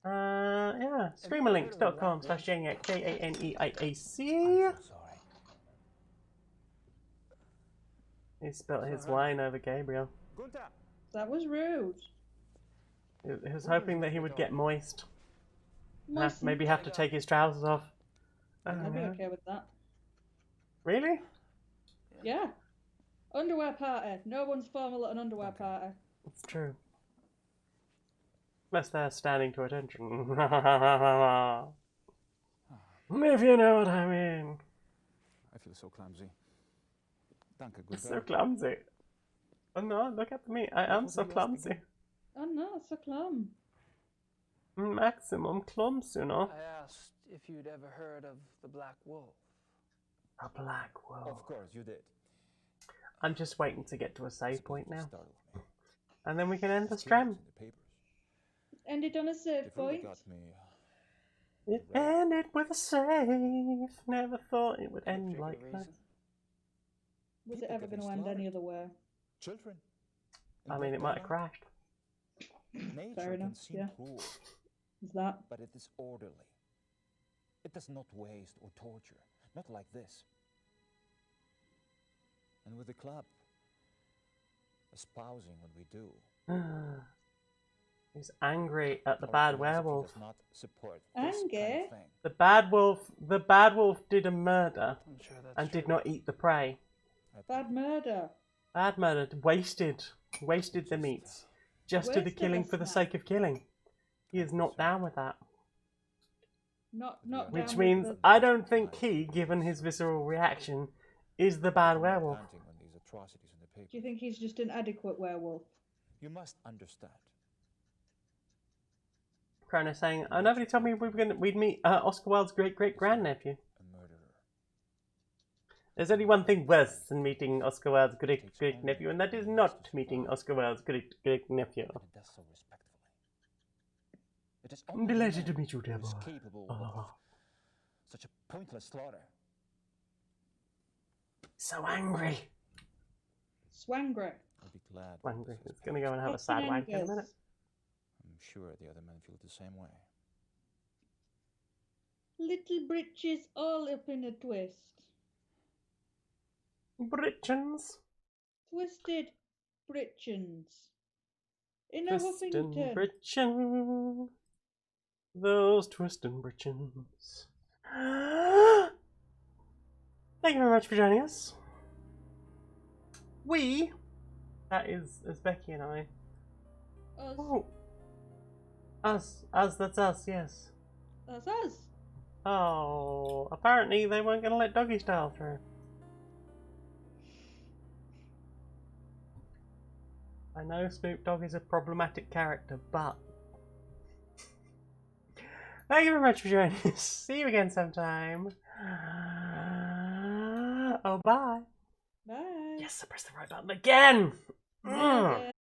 Yeah, streamerlinks.com/Janiac, JANEIAC. He spilt his wine over Gabriel. That was rude. He was hoping that he would get moist. Moist. Maybe have to take his trousers off. I don't I'd be know. okay with that. Really? Yeah. Underwear party. No one's formal at an underwear party. It's true. Unless they're standing to attention. If you know what I mean. I feel so clumsy. Danke, good So clumsy. Oh no, look at me. I am so clumsy. Oh no, so clum. Maximum clumsy, you know. I asked if you'd ever heard of the Black Wolf. A black wolf. Of course, you did. I'm just waiting to get to a save point now. And then we can end the stream. End it on a save point. It ended with a save. Never thought it would end like that. Was it ever going to end any other way? Children. I mean, it might have crashed. Fair enough, yeah. Cruel, Is that? but it is orderly. It does not waste or torture. Not like this. And with the club, espousing what we do. He's angry at the bad werewolf. Does not support Angry? The bad wolf did a murder and did not eat the prey. Bad murder. Bad murder. Wasted the meats. Just did the killing for the sake of killing. He is not down with that. Not Which down means with I don't think he, given his visceral reaction, is the bad werewolf. Do you think he's just an adequate werewolf? You must understand. Croner saying, nobody told me we'd meet Oscar Wilde's great-great-grandnephew. There's only one thing worse than meeting Oscar Wilde's great-great-nephew, and that is not meeting Oscar Wilde's great-great-nephew. I'm delighted to meet you, Deborah. Such a pointless slaughter. So angry. Swangry. I'll be glad. Swangry. It's gonna go and have a sad wank in a minute. I'm sure the other men feel the same way. Little britches all up in a twist. Britchens. Twisted britchens. In a Twistin' Huffington. britchen. Those twistin' britchens. Thank you very much for joining us. That is Becky and I. Us. Oh. Us, that's us, yes. That's us. Oh, apparently they weren't going to let Doggy Style through. I know Snoop Dogg is a problematic character, but... Thank you very much for joining us. See you again sometime. Oh, bye. Bye. Yes, I pressed the right button again. Yeah.